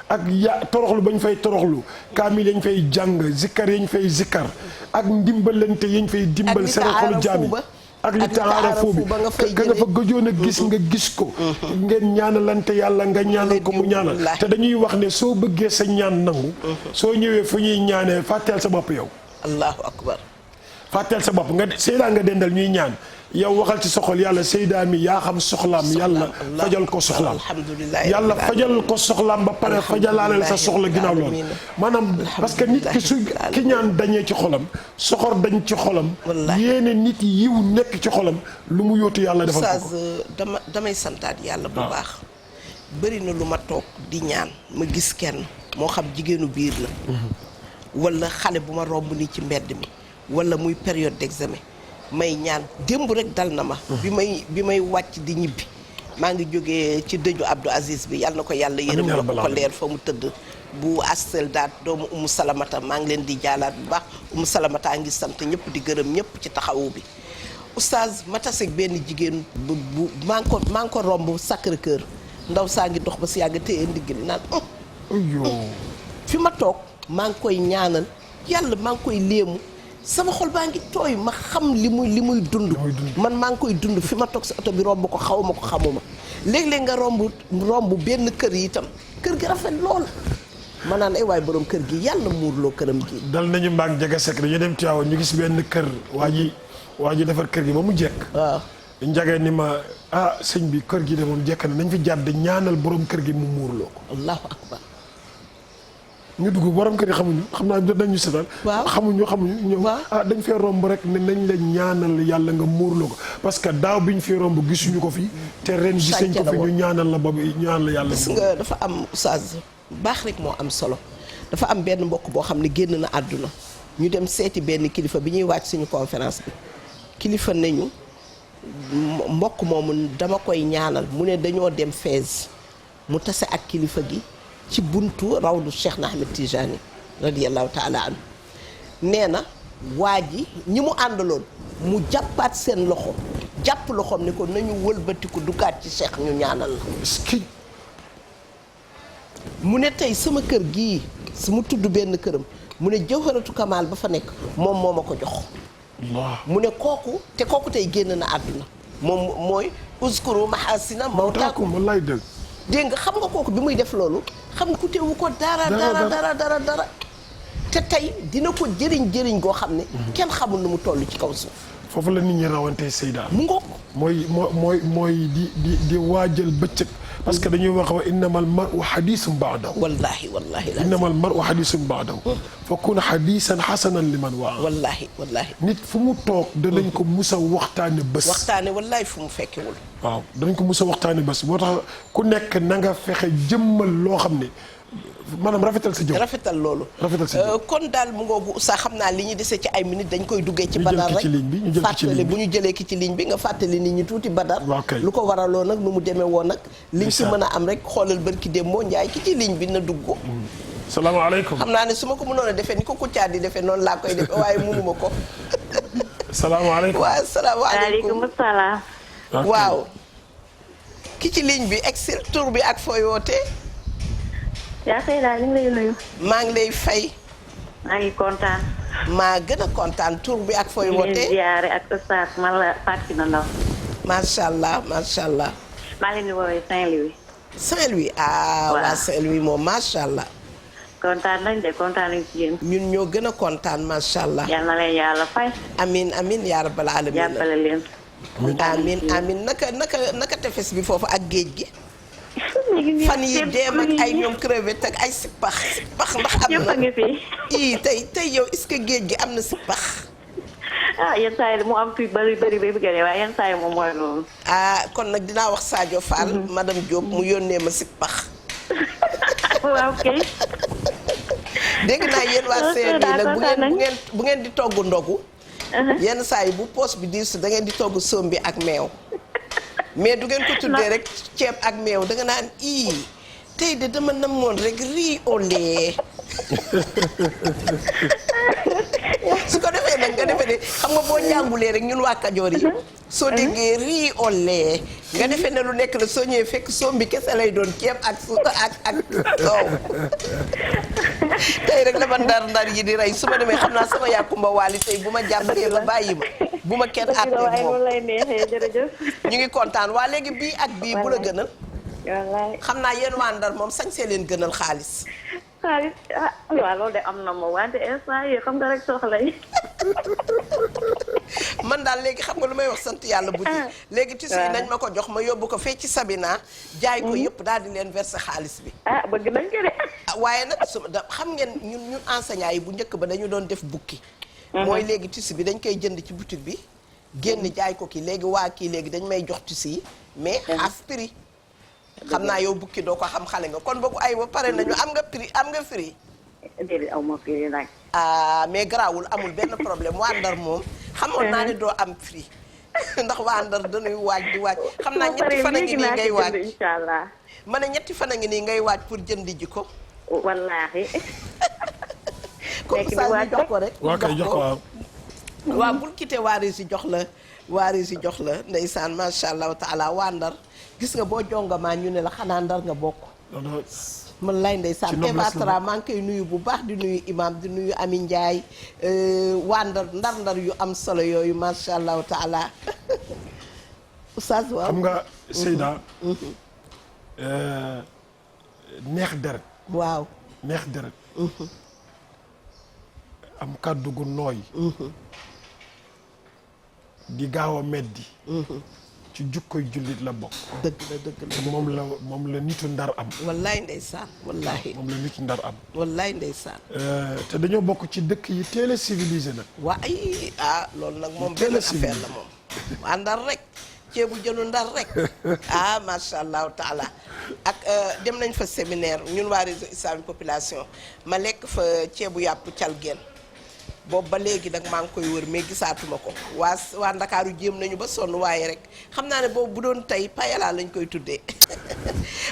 ak toroxlu bañ fay toroxlu kaamil yañ fay jàng zikkar yañ fay zikkar ak ndimbalante yañ fay dimbal seen xolu jaam yi ak li taarafu bi ka nga fa gëjoon a gis nga gis ko. ngeen ñaanalante yàlla nga ñaanal ko mu ñaanal te dañuy wax ne soo bëggee sa ñaan nangu. soo ñëwee fu ñuy ñaanee fàtteel sa bopp yow. allahu akbar fàtteel sa bopp nga Seyda nga dendal ñuy ñaan yow waxal ci soxol yàlla Seyda mi yaa xam soxlaam yàlla fajal ko soxlaam. alhamdulilah yàlla fajal ko soxlaam ba pare fajalaaleel sa soxla ginnaaw loolu. maanaam parce que nit ki su ki ñaan dañee ci xolam soxor dañ ci xolam. yéene nit yiw nekk ci xolam lu mu yóotu yàlla defal ko. damay santaat yàlla bu baax. bëri na lu ma toog di ñaan ma gis kenn moo xam jigéenu biir la. wala xale bu ma romb nii ci mbedd mi. wala muy période d'examen may ñaan démb rek dal na ma. bi may wàcc di ñibbi. maa ngi jógee ci dëju Abdou Aziz bi yàlla na ko yàlla yërëm la ko leer fa mu tëdd. bu astel daat doomu Umu Salamata maa ngi leen di jaalaat bu baax Umu Salamata a ngi sant ñëpp di gërëm ñëpp ci taxawu bi. oustaz ma taseeg benn jigéen bu maa ngi ko romb Sacré-Cœur ndaw saa ngi dox ba si yàgg téye ndigg li naan fi ma toog maa ngi koy ñaanal yàlla maa ngi koy léemu. sama xol baa ngi tooy ma xam li muy dund man maa ngi koy dund fi ma toog si oto bi romb ko xaw ma ko xamuma léeg-léeg nga romb benn kër yi itam kër gi rafet lool ma naan ay waay borom kër gi yàlla muurloo këram gi dal nañu mbaag jege sek dañu dem Tiwaawan ñu gis benn kër waa ji defar kër gi ba mu jekk waaw njagee ni ma sëñ bi kër gi de moom jekk na nañ fi jàdd ñaanal borom kër gi mu muurloo ko allahu akbar ñu dugg borom kër yi xamuñu xam naa jot nañu setal xamuñu ñëw dañ fee romb rek ne nañ la ñaanal yàlla nga muurloo ko parce que daaw bi ñu fee romb gisuñu ko fi te ren gis nañ ko fi ñu ñaanal la boobu ñaanal la yàlla gis nga dafa am oustaz baax rek moo am solo dafa am benn mbokk boo xam ne génn na àdduna ñu dem seeti benn kilifa bi ñuy wàcc suñu conférence bi kilifa nañu mbokk moomu dama koy ñaanal mu ne dañoo dem Fès mu tase ak kilifa gi ci buntu rawdu Cheikh na Ahmed Tijani radiyallahu taala anhu nee na waa ji ñi mu àndaloon mu jàppaat seen loxo jàpp loxoom ni ko nañu wëlbatiku duggaat ci Cheikh ñu ñaanal la. mu ne tey sama kër gii su mu tudd benn këram mu ne Jawharatu Kamal ba fa nekk moom moo ma ko jox. mu ne kooku te kooku tey génn na àdduna moom mooy uskuru mahasina mawtaakum wallaay dëgg. dégg nga xam nga kooku bi muy def loolu xam nga ku teewu ko dara te tey dina ko jëriñ goo xam ne kenn xamul nu mu toll ci kaw suuf. foofu la nit ñi rawante Seyda. mu ngoog mooy di waajal bëccëg. parce que dañuy wax wa innamal mar'u hadiisun ba'dahu. wallaahi innamal mar'u hadiisun ba'dahu. fa kun hadiisan hasanan liman waa. wallaahi. nit fu mu toog danañ ko musa waxtaane bés. wallaahi fu mu fekkewul. waaw danañ ko musa waxtaane bés moo tax ku nekk na nga fexe jëmmal loo xam ne maanaam rafetal sa jëw. rafetal loolu. kon daal mu ngoogu sax xam naa li ñu dese ci ay minutes dañ koy duggee ci badar rek fàttali bu ñu jëlee ki ci ligne bi nga fàttali nit ñi tuuti badar lu ko waraloo nag nu mu demee woon nag liñ si mën a am rek xoolal barki dem moo njaay ki ci ligne bi na dugg. salaamaaleykum. xam naa ne su ma ko mënoon a defee ni ko Kouthia di defee noonu laa koy defee waaye mënuma ko. salaamaaleykum. waaw salaamaaleykum. waaleykum salaam. waaw. ki ci ligne bi excel tur bi ak fooy wootee. yaa Seyda ñu ngi lay nuyu. maa ngi lay fay. maa ngi kontaan. maa gën a kontaan tur bi ak fooy wootee. di leen ziare ak Oustaz man la Fatou Ndaw. macha allah. maa leen di woowee Saint-Louis. Saint-Louis waa Saint-Louis moom macha allah. kontaan nañ ci yéen. ñun ñoo gën a kontaan macha allah. yal na leen yàlla fay. amiin yaa rabbal alamin. jàppale leen. amiin naka tefes bi foofu ak géej gi. fan yi dem ak ay ñoom crevette ak ay sippax ndax am na tey yow est-ce que géej gi am na sippax. yenn saa yi mu am fi bari waaye yenn saa yi moom mooy loolu. kon nag dinaa wax Sadio Fall madame Diop mu yónnee ma sippax. waaw kay. dégg naa yéen waa seen yi nag bu ngeen di togg ndogu. yenn saa yi bu poos bi diis da ngeen di togg soom bi ak meew. mais du ngeen ko tuddee rek ceeb ak meew danga naan tey de dama namoon rek riz au lait. su ko defee nag nga defee ne xam nga boo jàngulee rek ñun waa Kajoor yi soo déggee riz au lait nga defee ne lu nekk la soo ñëwee fekk soom bi kese lay doon ceeb ak soow. tey rek la ma ndar yi di rey su ma demee xam naa sama yàkkumba waali tey bu ma jàppee ba bàyyi ma bu ma kenn àttee moom ñu ngi kontaan waa léegi bii ak bii bu la gënal. xam naa yéen waa Ndar moom sañsee leen gënal xaalis. waaw loolu de am na moom wante instant yi xam nga rek soxla yi. man daal léegi xam nga lu may wax sant yàlla bu ji. léegi tissu yi nañ ma ko jox ma yóbbu ko fee ci Sabina. jaay ko yëpp daal di leen verser xaalis bi. bëgg nañ ko de. waaye nag xam ngeen ñun enseignants yi bu njëkk ba dañu doon def bukki. mooy léegi tissu bi dañ koy jënd ci boutique bi. génn jaay ko kii léegi waa kii léegi dañ may jox tissu yi mais half prix. xam naa yow bukki doo ko xam xale nga kon boobu ay ba pare nañu am nga prix am nga prix. déedéet aw ma prix nag. mais garaawul amul benn problème waa Ndar moom. xamoon naa ne doo am prix ndax waa Ndar dañuy waaj di waaj. xam naa ñetti fan a ngi nii ngay waaj incha allah. ma ne ñetti fan a ngi nii ngay waaj pour jënd ji ko. wallaahi. comme ça ñu jox ko rek. waa kay jox ko waaw. waaw bul quitté waaris yi jox la ndeysaan macha allah taala waa Ndar. gis nga boo jongamaa ñu ne la xanaa Ndar nga bokk. man lay ndeysaan Eva Tra maa ngi koy nuyu bu baax di nuyu imam di nuyu Ami Ndiaye waa ndar yu am solo yooyu macha allah taala. oustaz waaw xam nga Seyda. neex deret. waaw neex deret. am kàddu gu nooy. di gaaw a meddi. ci jukkoy jullit la bokk. dëgg la moom la nitu Ndar am. wallaay ndeysaan wallahi. moom la nitu Ndar am. wallaay ndeysaan. te dañoo bokk ci dëkk yi teel a civilisé nag. waa ay loolu nag moom benn affaire la moom. waa Ndar rek ceebu jënu Ndar rek macha allahu taala ak dem nañ fa séminaire ñun waa réseau islamique population ma lekk fa ceebu yàpp calgeen boobu ba léegi nag maa ngi koy wër mais gisaatuma ko waa Ndakaaru jéem nañu ba sonn waaye rek xam naa ne boobu bu doon tey payalaa lañ koy tuddee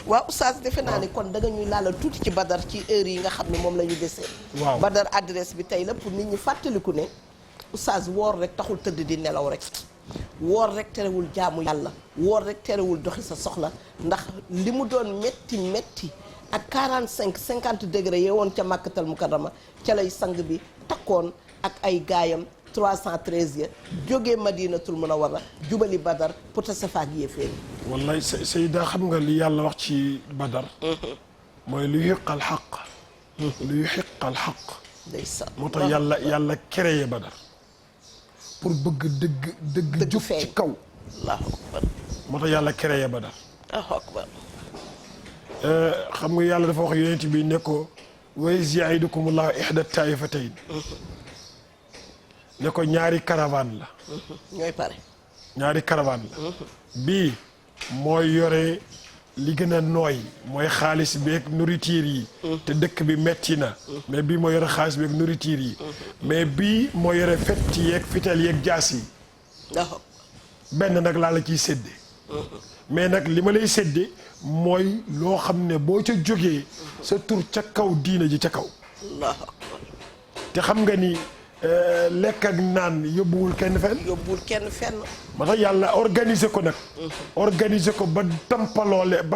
waa oustaz defe naa ne kon da nga ñuy laalal tuuti ci Badar ci heure yi nga xam ne moom la ñu desee waaw Badar adresse bi tey la pour nit ñi fàttaliku ne oustaz woor rek taxul tëdd di nelaw rek woor rek terewul jaamu yàlla woor rek terewul doxi sa soxla ndax li mu doon metti ak 50 degré yeewoon ca Makkatal Mukarrama ca lay sang bi takkoon ak ay gaayam 313 ya jógee Madinatul Munawwara jubali Badar pour ta safaak yéeféer wallaay Seyda xam nga li yàlla wax ci Badar mooy lu yuhiqqal haqq lu yuhiqqal haqq ndeysaan moo tax yàlla créé Badar pour bëgg dëgg jub ci kaw allahu akbar moo tax yàlla créé Badar allahu akbar xam nga yàlla dafa wax yonent bi ne ko wa iz ya'idukumullahu ihda taa'ifatayn ne ko ñaari caravane la ñooy pare ñaari caravane la bii mooy yore li gën a nooy mooy xaalis beeg nourriture yi te dëkk bi metti na mais bii moo yore xaalis beeg nourriture yi mais bii moo yore fett yeeg fital yeeg jaas yi benn nag laa la ciy sédde mais nag li ma lay sédde mooy loo xam ne boo ca jógee sa tur ca kaw diina ji ca kaw allahu akbar te xam nga ni lekk ak naan yóbbuwul kenn fenn moo tax yàlla organiser ko nag organiser ko ba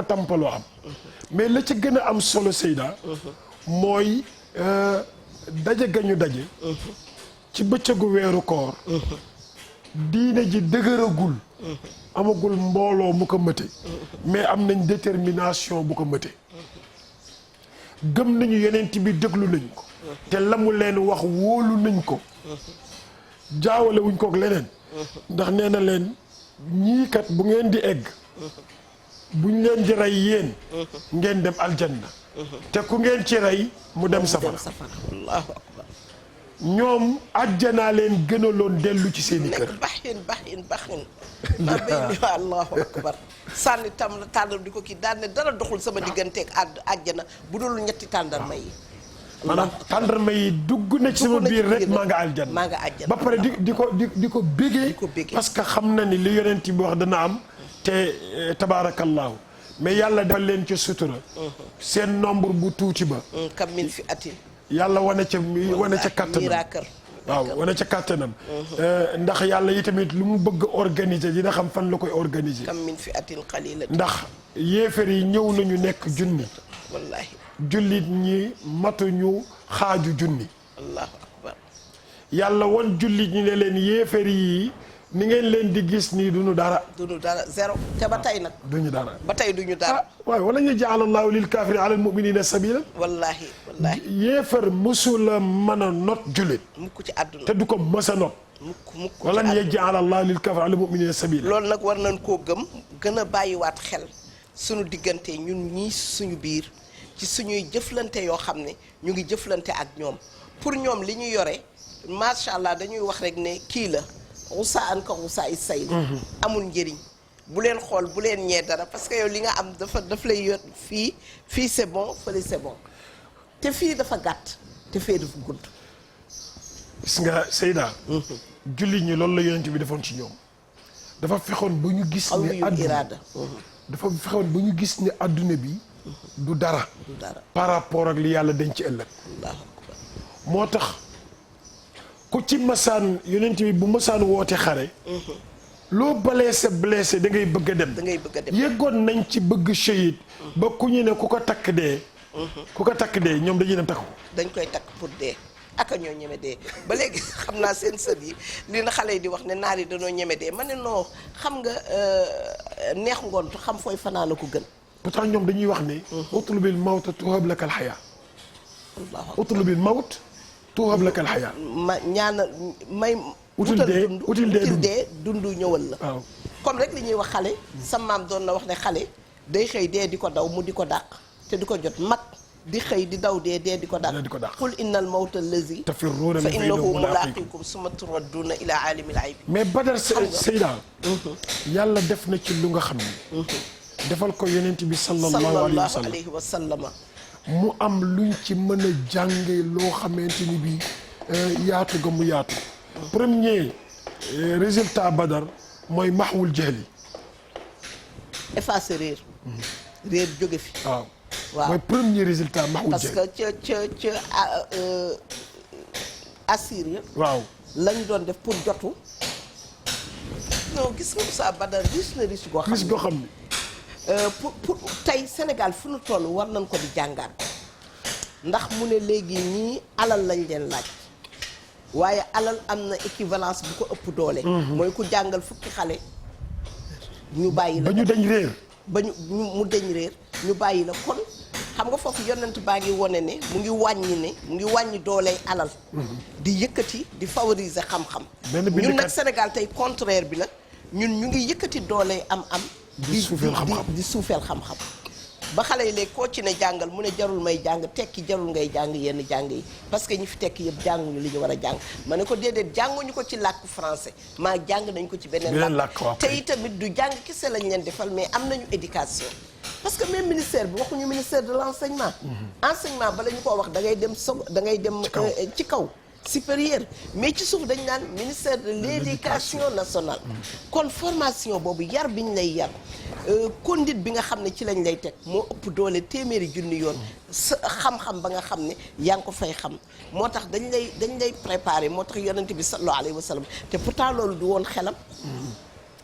tampaloo am mais la ca gën a am solo Seyda mooy daje ga ñu daje ci bëccëgu weeru koor diine ji dëgëragul amagul mbooloo mu ko mëte mais am nañ détermination bu ko mëte gëm nañu yonent bi déglu nañ ko te la mu leen wax wóolu nañ ko jaawale wuñ kook leneen ndax nee na leen ñii kat bu ngeen di egg buñ leen di rey yéen ngeen dem aljanna te ku ngeen ci rey mu dem safara allahu akbar ñoom àjjanaa leen gënaloon dellu ci seeni kër baxin ma bay allahu akbar sànni tam la tàndar di ko kii daan ne dara doxul sama digganteeg àjjana bu dul ñetti tàndarma yi maanaam tàndarma yi dugg na ci sama biir rek maa nga aljanna ba pare di ko bégee parce que xam na ni li yonent bi wax dana am te tabaarakallaahu mais yàlla defal leen ci sutura seen nombre bu tuuti ba kam min fi atin yàlla wane ca kattanam waaw wane ca kattanam ndax yàlla yi tamit lu mu bëgg organiser dina xam fan la koy organiser kam min fi atin qalila ndax yéefar yi ñëw nañu nekk junni wallahi jullit ñi matuñu xaaju junni allahu akbar yàlla won jullit ñi ne leen yéefar yi ni ngeen leen di gis nii duñu dara zéro te ba tey nag duñu dara ba tey duñu dara waaw wala ñu jaala allahu lil kaafiri ala al muminina sabila wallahi yéefar mësula mën a not jullit mukk ci àdduna te du ko mës a not mukk wala ñu jaala allahu lil kaafiri ala al muminina sabila loolu nag war nañ koo gën a bàyyiwaat xel suñu diggante ñun ñii suñu biir ci suñuy jëflante yoo xam ne ñu ngi jëflante ak ñoom pour ñoom li ñu yore macha allah dañuy wax rek ne kii la xusa an ka xusa is say amul njëriñ bu leen xool bu leen ñee dara parce que yow li nga am daf lay yor fii c'est bon fële c'est bon te fii dafa gàtt te fee dafa gudd gis nga Seyda jullit ñi loolu la yonent bi defoon ci ñoom dafa fexoon ba ñu gis ne àdduna dafa fexoon ba ñu gis ne àdduna bi du dara par rapport ak li yàlla dañ ci ëllëg moo tax ku ci masaan yonent bi bu masaan woote xare loo blessé da ngay bëgg a dem yëggoon nañ ci bëgg shahid ba ku ñu ne ku ko takk dee ñoom dañuy dem takk ko dañ koy takk pour dee aka ñoo ñeme dee ba léegi xam naa seen sët yi li na xale yi di wax ne naar yi dañoo ñeme dee ma ne non xam nga neex ngoontu xam fooy fanaana ko gën pourtant ñoom dañuy wax ne utlubil mawta tuhab laka al xayaa utlubil mawt tuhab laka al xayaa ma ñaana may util dee dund ñëwal la waaw comme rek li ñuy wax xale sa maam doon na wax ne xale day xëy dee di ko daw mu di ko dàq te di ko jot mag di xëy di daw dee di ko dàq qul innal mawta allazi tafirruuna fa innahu mulaaqiikum summa turadduuna ilaa aalimil ghaybi mais Badar Seyda yàlla def na ci lu nga xam ne defal ko yonent bi sallallahu alayhi wa sallam mu am luñ ci mën a jànge loo xamante ni bii yaatu ga mu yaatu. premier résultat Badar mooy maxwul jahli. effacé réer. réer jóge fi. waaw mooy premier résultat maxwul jahli. parce que ca Assyrie. waaw lañ doon def pour jotu. non gis nga Moussa Badar riche na riche goo xam ne. riche goo xam ne. pour tey Sénégal fu nu toll war nañ ko di jàngaat ndax mu ne léegi ñii alal lañ leen laaj waaye alal am na équivalence bu ko ëpp doole. mooy ku jàngal fukki xale ñu bàyyi la. ba ñu deñ réer. ba ñu mu deñ réer ñu bàyyi la kon xam nga foofu yonent baa ngi wone ne mu ngi wàññi dooley alal. di yëkkati di favoriser xam-xam. ñun nag Sénégal tey contraire bi la ñun ñu ngi yëkkati dooley am-am. di suufeel xam-xam ba xale yi léegi koo ci ne jàngal mu ne jarul may jàng tekki jarul ngay jàng yenn jàng yi parce que ñi fi tekki yëpp jànguñu li ñu war a jàng ma ne ko déedéet jànguñu ko ci làkku français maa jàng nañ ko ci beneen làkk te itamit du jàng kese lañ leen defal mais am nañu éducation parce que même ministère bi waxuñu ministère de l'enseignement enseignement bala ñu koo wax da ngay dem ci kaw supérieur mais ci suuf dañ naan ministère de l'éducation nationale kon formation boobu yar biñ lay yar conduite bi nga xam ne ci lañ lay teg moo ëpp doole téeméeri junni yoon sa xam-xam ba nga xam ne yaa ngi ko fay xam moo tax dañ lay préparer moo tax yonent bi sallallahu alayhi wa sallam te pourtant loolu du woon xelam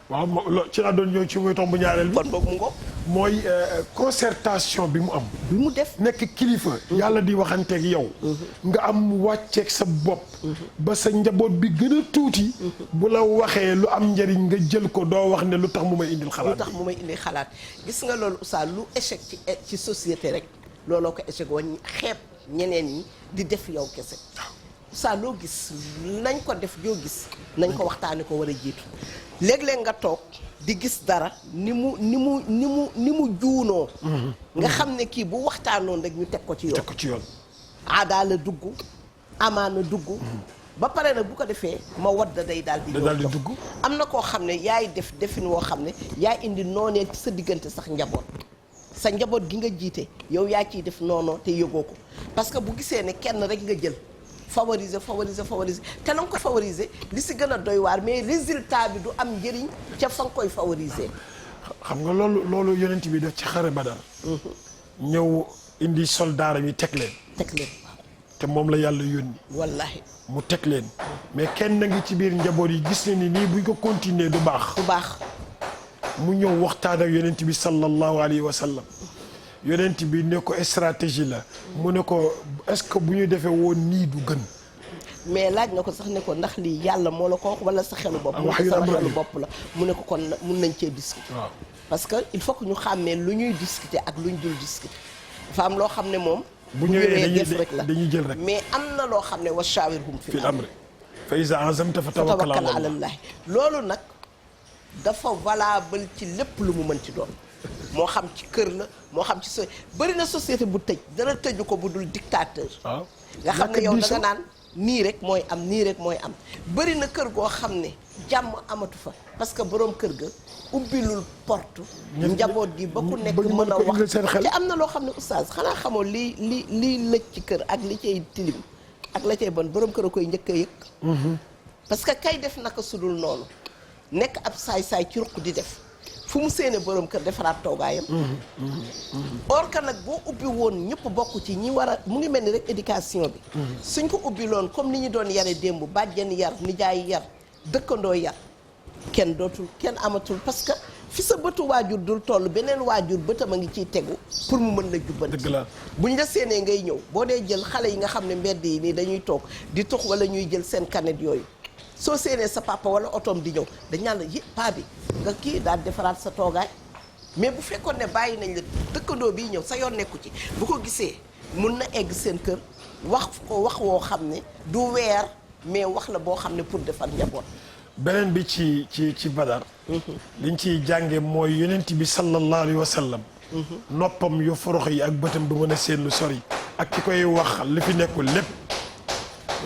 waaw ci laa doon ñëw ci muy tomb ñaareel bi kon boobu mu ngo mooy concertation bi mu am bi mu def nekk kilifa yàlla di waxanteeg yow nga am wàcceeg sa bopp ba sa njaboot bi gën a tuuti bu la waxee lu am njëriñ nga jël ko doo wax ne lu tax mu may indil xalaat gis nga loolu Oustaz lu échec ci société rek looloo ko échec wañ xeeb ñeneen ñi di def yow kese Oustaz loo gis nañ ko def joo gis nañ ko waxtaane ko war a jiitu léeg-léeg nga toog di gis dara ni mu juunoo nga xam ne kii bu waxtaanoon rek ñu teg ko ci yoon aadaa la dugg amaana dugg ba pare nag bu ko defee ma wadda day daal di dugg am na koo xam ne yaay def defin woo xam ne yaay indi noonee sa diggante sax njaboot sa njaboot gi nga jiite yow yaa ciy def noonoo te yëgoo ko parce que bu gisee ne kenn rek nga jël favoriser te na nga ko favoriser li si gën a doy waar mais résultat bi du am njëriñ ca fa nga koy favoriser. xam nga loolu yonent bi def ci xare Badar. ñëw indi soldaaram yi teg leen. te moom la yàlla yónni. wallahi mu teg leen. mais kenn na ngi ci biir njaboot yi gis na ni nii buñ ko continuer du baax. mu ñëw waxtaan ak yonent bi sallallahu alayhi wa sallam. yonent bi ne ko stratégie la mu ne ko est-ce que bu ñu defee woon nii du gën mais laaj na ko sax ne ko ndax lii yàlla moo la ko wax wala sa xelu bopp la mu ne ko kon mun nañ cee discuter parce que il faut que ñu xàmmee lu ñuy discuter ak lu ñu dul discuter dafa am loo xam ne moom bu ñëwee dañuy jël rek mais am na loo xam ne wa shaawirhum fil amri fa iza azamta fa tawakkal ala Allah loolu nag dafa valable ci lépp lu mu mën ci doon moo xam ci kër la moo xam ci bëri na société bu tëj dara tëju ko bu dul dictateur nga xam ne yow da nga naan nii rek mooy am bëri na kër goo xam ne jàmm amatu fa parce que boroom kër ga ubbilul porte njaboot gi ba ku nekk mën a wax te am na loo xam ne oustaz xanaa xamoo lii lëj ci kër ak li cay tilim ak la cay bon boroom kër a koy njëkk a yëg parce que kay def naka sudul noonu nekk ab saay-saay ci ruq di def fu mu séene borom kër defaraat toogaayam or que nag boo ubbi woon ñëpp bokk ci ñi war a mu ngi mel ni rek éducation bi suñ ko ubbi loon comme ni ñu doon yare démb bàjjen yar nijaay yar dëkkandoo yar kenn amatul parce que fi sa bëtu waajur dul toll beneen waajur bëtam a ngi ciy tegu pour mu mën la jubbanti buñ la séenee ngay ñëw boo dee jël xale yi nga xam ne mbedd yi nii dañuy toog di tux wala ñuy jël seen kanet yooyu soo séenee sa papa wala otoom di ñëw dañ naan la paa bi nga kii daal defaraat sa toogaay mais bu fekkoon ne bàyyi nañ la dëkkandoo bii ñëw sa yoon nekku ci bu ko gisee mun na egg seen kër wax woo xam ne du weer mais wax la boo xam ne pour defar njaboot. beneen bi ci Badar. liñ ciy jànge mooy yonent bi sallallahu alayhi wa sallam. noppam yu forox yi ak bëtam du mën a seen lu sori. ak ki koy wax li fi nekkul lépp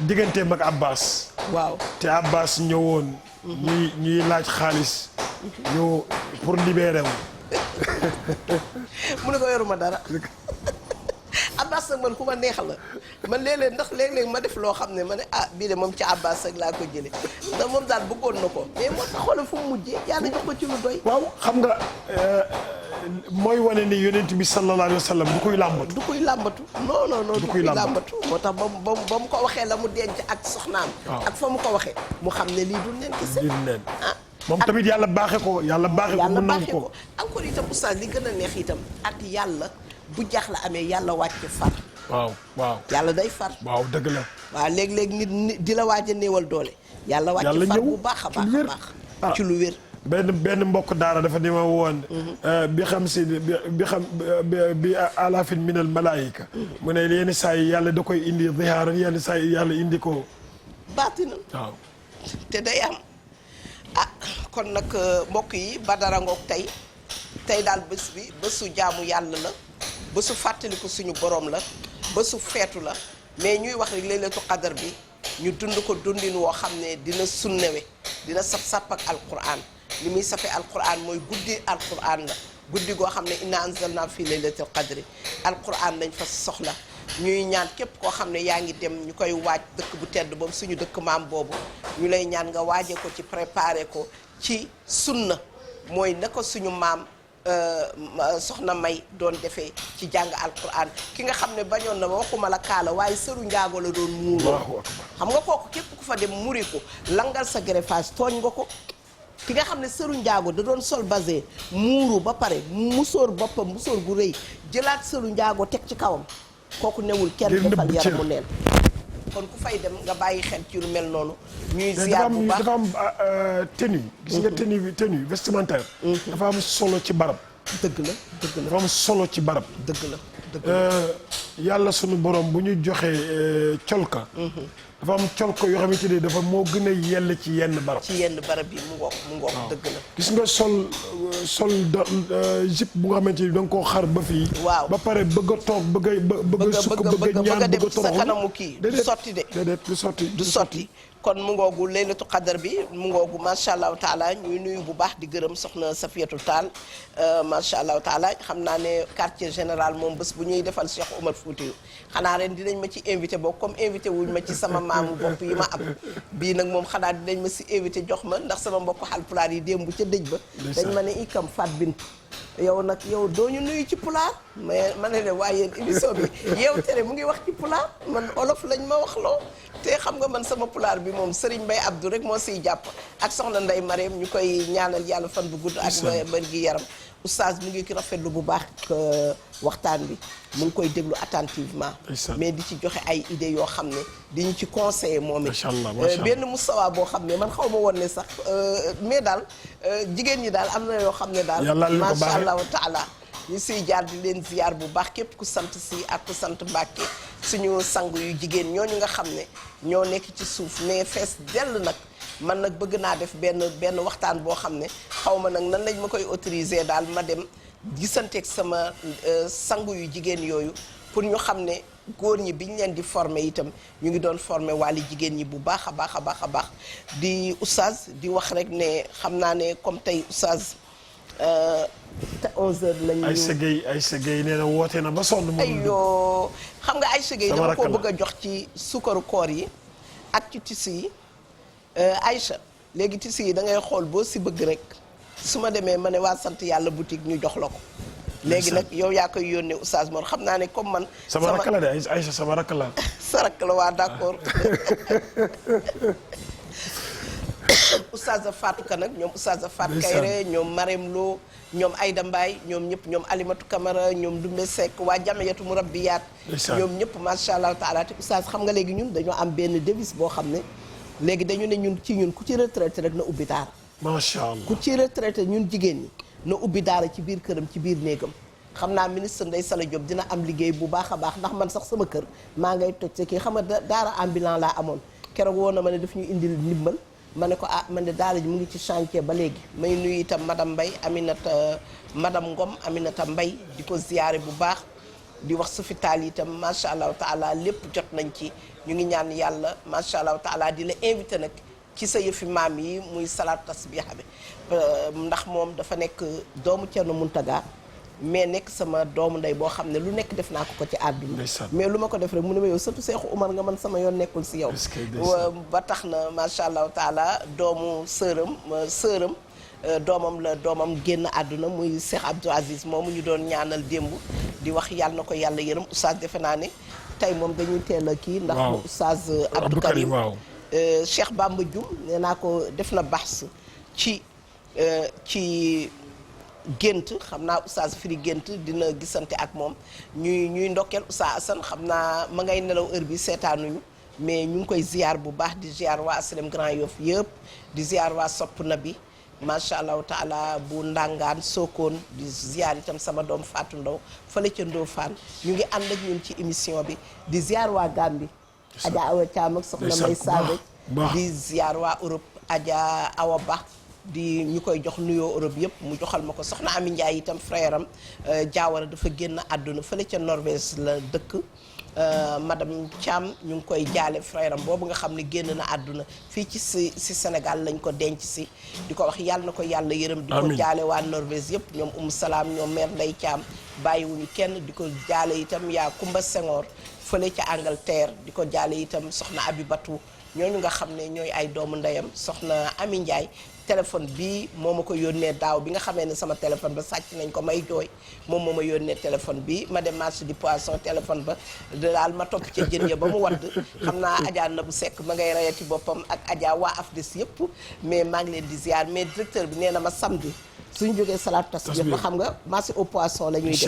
digganteem ak Abbas. waaw te Abbas ñëwoon. ñuy laaj xaalis. ñu pour libérer wu. mu ne ko yoruma dara. Abbas nag man ku ma neex la man léeg-léeg ndax léeg-léeg ma def loo xam ne ma ne ah bii de moom ci Abbas rek laa ko jële ndax moom daal bëggoon na ko mais moo tax xoolal fu mu mujjee yàlla jox ko ci lu doy. waaw xam nga mooy wane ni yonent bi sallallahu alayhi wa sallam du koy làmbatu. du koy làmbatu non non non. du koy làmbatu moo tax ba mu ko waxee la mu denc ak soxnaam. ak fa mu ko waxee mu xam ne lii du neen kese. du neen moom tamit yàlla baaxe ko yàlla baaxe ko mu nangu ko. encore itam oustaz li gën a neex itam ak yàlla bu jaax la amee yàlla wàcc far. waaw yàlla day far. waaw dëgg la. waaw léeg-léeg nit di la waaj a néewal doole. yàlla wàcc far bu baax a baax a baax. ci lu wér. benn mbokk daara dafa ni ma woon. bi alaafin minal malaayika. mu ne yenn saa yi yàlla da koy indi zihaaran yenn saa yi yàlla indi ko. baatinam. waaw. te day am. kon nag mbokk yi Badara ngoog tey daal bés bi bésu jaamu yàlla la bésu fàttaliku suñu borom la bésu feetu la mais ñuy wax rek laylatul qadar bi ñu dund ko dundin woo xam ne dina sunnewe dina sap ak alquran li muy safe alquran mooy guddi alquran la guddi goo xam ne inna anzalna fii laylatul qadri alquran lañ fa soxla ñuy ñaan képp koo xam ne yaa ngi dem ñu koy waaj dëkk bu tedd boobu suñu dëkk maam boobu ñu lay ñaan nga waaje ko ci préparé ko ci sunna mooy na ko suñu maam soxna May doon defee ci jàng alquran ki nga xam ne bañoon na waxuma la kaala waaye sëru njaago la doon muuroo xam nga kooku képp ku fa dem muri ko langal sa greffage tooñ nga ko ki nga xam ne sëru njaago da doon sol basé muuru ba pare musóor boppam musóor gu rëy jëlaat sëru njaago teg ci kawam kooku newul kenn defal yaramu neen kon ku fay dem nga bàyyi xel ci lu mel noonu ñuy ziar bu baax dafa am tenue gis nga tenue vestimentaire dafa am solo ci barab dëgg la dafa am solo ci barab dëgg la yàlla sunu borom bu ñu joxee colka dafa am colka yoo xamante ni dafa moo gën a yell ci yenn barab yi mu ngoog dëgg la gis nga sol jupe bu nga xamante ni da nga koo xar ba fii waaw ba pare bëgg a toog bëgg a sukk bëgg a ñaan bëgg a sa kanamu kii du sotti de déedéet du sotti kon mu ngoogu laylatu qadar bi mu ngoogu macha allahu taala ñuy nuyu bu baax di gërëm soxna Safiatou Tall macha allahu taala xam naa ne quartier général moom bés bu ñuy defal Cheikh Omar Foutiyou xanaa ren dinañ ma ci invité boobu comme invité wuñ ma ci sama maamu bopp yi ma am bii nag moom xanaa dinañ ma si invité jox ma ndax sama mbokk Haalpulaar yi démb ca dëj ba dañ ma ne ikam Fat Bintou yow nag yow doo ñu nuyu ci pulaar mais ma ne waaye yéen émission bi yow tere mu ngi wax ci pulaar man olof lañ ma wax loo te xam nga man sama pulaar bi moom Serigne Mbaye Abdou rek moo siy jàpp ak soxna Ndeye Marème ñu koy ñaanal yàlla fan bu gudd ak bër gi yaram oustaz mu ngi ki rafetlu bu baax waxtaan bi mu ngi koy déglu attentivement mais di ci joxe ay idées yoo xam ne diñu ci conseiller moom it benn mustawa boo xam ne man xaw ma woon ne sax mais daal jigéen ñi daal am na yoo xam ne daal macha allahu taala ñu siy jaar di leen ziar bu baax képp ku sant si ak ku sant Mbàkke suñu sang yu jigéen ñooñu nga xam ne ñoo nekk ci suuf mais fees dell nag man nag bëgg naa def benn waxtaan boo xam ne xaw ma nag nan lañ ma koy autoriser daal ma dem gisanteeg sama sangu yu jigéen yooyu pour ñu xam ne góor ñi biñ leen di former itam ñu ngi doon former wàlli jigéen ñi bu baax a baax a baax a baax di oustaz di wax rek ne xam naa ne comme tey oustaz te 11h lañu. Aïssa Gueye nee na woote na ba sonn. ayoo xam nga Aïssa Gueye dama ko bëgg a jox ci sukaru koor yi ak ci tissu yi Aïcha léegi tissu yi da ngay xool boo si bëgg rek su ma demee ma ne waa sant yàlla boutique ñu jox la ko. léegi nag yow yaa koy yónnee Oustaz Mor xam naa ne comme man. sama rakk la de Aïcha sama rakk la. sa rakk la waa d'accord. Oustaz Fatou Ka nag ñoom Oustaz Fatou Kayre ñoom Marème Lo ñoom Aïda Mbaye ñoom ñëpp ñoom Alimatu Camara ñoom Dumbe Seck waa Jamiyatu Murabbiyaat ñoom ñëpp macha allah taala te Oustaz xam nga léegi ñun dañoo am benn devise boo xam ne léegi dañu ne ñun ku ci retraité rek na ubbi daara. macha allah ku ci retraité ñun jigéen ñi na ubbi daara ci biir këram ci biir néegam. xam naa ministre Ndeye Sala Diop dina am liggéey bu baax a baax ndax man sax sama kër maa ngay toj sa kii xam nga daara ambulant laa amoon keroog woon na ma ne daf ñu indil ndimbal. ma ne ko man de daara ji mu ngi ci chantier ba léegi may nuyu itam madame Mbaye Aminata madame Ngom Aminata Mbaye di ko ziyaare bu baax di wax su fi taal itam macha allah taala lépp jot nañ ci ñu ngi ñaan yàlla macha allah taala di la invité nag ci sa yëfi maam yi muy salaatu tasbiha bi ndax moom dafa nekk doomu Thierno Mountaga mais nekk sama doomu ndey boo xam ne lu nekk def naa ko ci àdduna mais lu ma ko def rek mu ne ma yow surtout Seexu Umar nga man sama yoon nekkul si yow ba tax na macha allahu taala doomu sëram doomam la doomam génn àdduna muy Cheikh Abdou Aziz moomu ñu doon ñaanal démb di wax yàlla na ko yàlla yërëm oustaz defe naa ne tey moom dañuy teel a kii ndax oustaz Abdou Karim Cheikh Bamba Dioum nee naa ko def na baax ci gént xam naa oustaz firi gént dina gisante ak moom ñuy ndokkeel oustaz Assane xam naa ma ngay nelaw heure bi seetaanuñu mais ñu ngi koy ziar bu baax di ziar waa Asalem Grand Yoff yëpp di ziar waa sopp na bi macha allahu taala bu Ndangaan Sokone di ziar itam sama doom Fatou Ndaw fële ca Ndofane ñu ngi ànd ak ñun ci émission bi di ziar waa Gambie Adja Awa Thiam ak soxna May Sabe di ziar waa Europe Adja Awa Ba di ñu koy jox nuyoo Europe yëpp mu joxal ma ko soxna Ami Ndiaye itam frère am Diawara dafa génn àdduna fële ca Norvège la dëkk madame Thiam ñu ngi koy jaale frère am boobu nga xam ne génn na àdduna fii ci si Sénégal lañ ko denc si di ko wax yàlla na ko yàlla yërëm di ko jaale waa Norvège yëpp ñoom Salaam ñoom mère Ndeye Thiam bàyyiwuñu kenn di ko jaale itam yaa Kumba Senghor fële ca Angleterre di ko jaale itam soxna Abibatu ñooñu nga xam ne ñooy ay doomu ndeyam soxna Ami Ndiaye téléphone bi moo ma ko yónnee daaw bi nga xamee ne sama téléphone ba sàcc nañ ko may jooy moom moo ma yónnee téléphone bi ma dem marché du poisson téléphone ba daal ma topp ca jën ya ba mu wadd xam naa Adja na bu sekk ma ngay rayati boppam ak Adja waa AFDES yëpp mais maa ngi leen di ziar mais directeur bi nee na ma samedi suñ jógee salaatu tasbih ba xam nga marché au poisson la ñuy def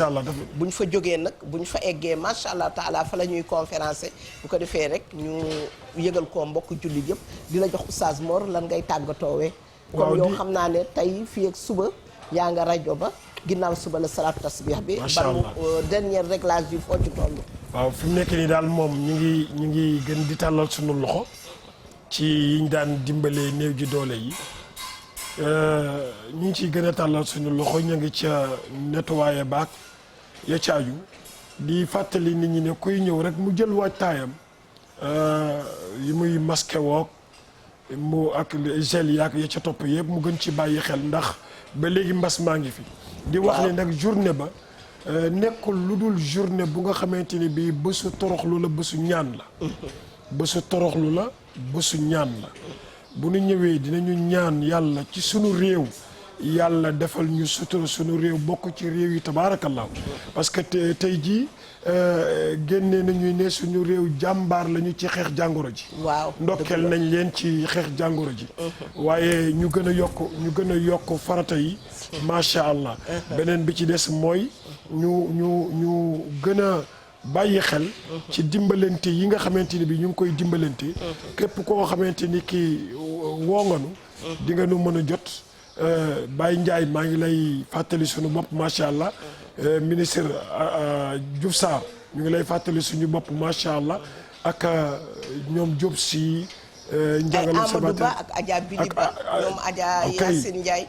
bu ñu fa jógee nag bu ñu fa eggee macha allah taala fa la ñuy conférencé bu ko defee rek ñu yëgal ko mbokk jullit yëpp di la jox oustaz Mor lan ngay tàggatoowee comme yow xam naa ne tey fii ak suba yaa nga rajo ba ginnaaw suba la salaatu tasbih bi ban dernier réglage bi foo ci toll waaw fi mu nekk nii daal moom ñu ngi gën di tàllal sunu loxo ci yiñ daan dimbalee néew ji doole yi ñu ngi ciy gën a tàllal suñu loxo ñu ngi ca nettoyé baak ya caaju di fàttali nit ñi ne kuy ñëw rek mu jël waajtaayam yi muy masque wook mu ak gel yaak ya ca topp yëpp mu gën ci bàyyi xel ndax ba léegi mbas maa ngi fi di wax ne nag journée ba nekkul lu dul journée bu nga xamante ni bii bésu toroxlu la bésu ñaan la bésu toroxlu la bésu ñaan la bu ñu ñëwee dinañu ñaan yàlla ci sunu réew yàlla defal ñu sutura sunu réew bokk ci réew yi tabaarakallaahu parce que tey jii génne nañu ne suñu réew jàmbaar lañu ci xeex jàngoro ji. waaw ndokkeel nañ leen ci xeex jàngoro ji. waaye ñu gën a yokk farata yi. macha allah. beneen bi ci des mooy ñu gën a bàyyi xel. ci dimbalante yi nga xamante ni bi ñu ngi koy dimbalante. képp koo xamante ni kii woo nga nu di nga nu mën a jot. Baye Ndiaye maa ngi lay fàttali suñu bopp macha allah ministre Diouf Sarr ñu ngi lay fàttali suñu bopp macha allah ak ñoom Diop si. Ndiagala Amadou Ba ak Adja Bidi Ba ñoom Adja Yacine Ndiaye.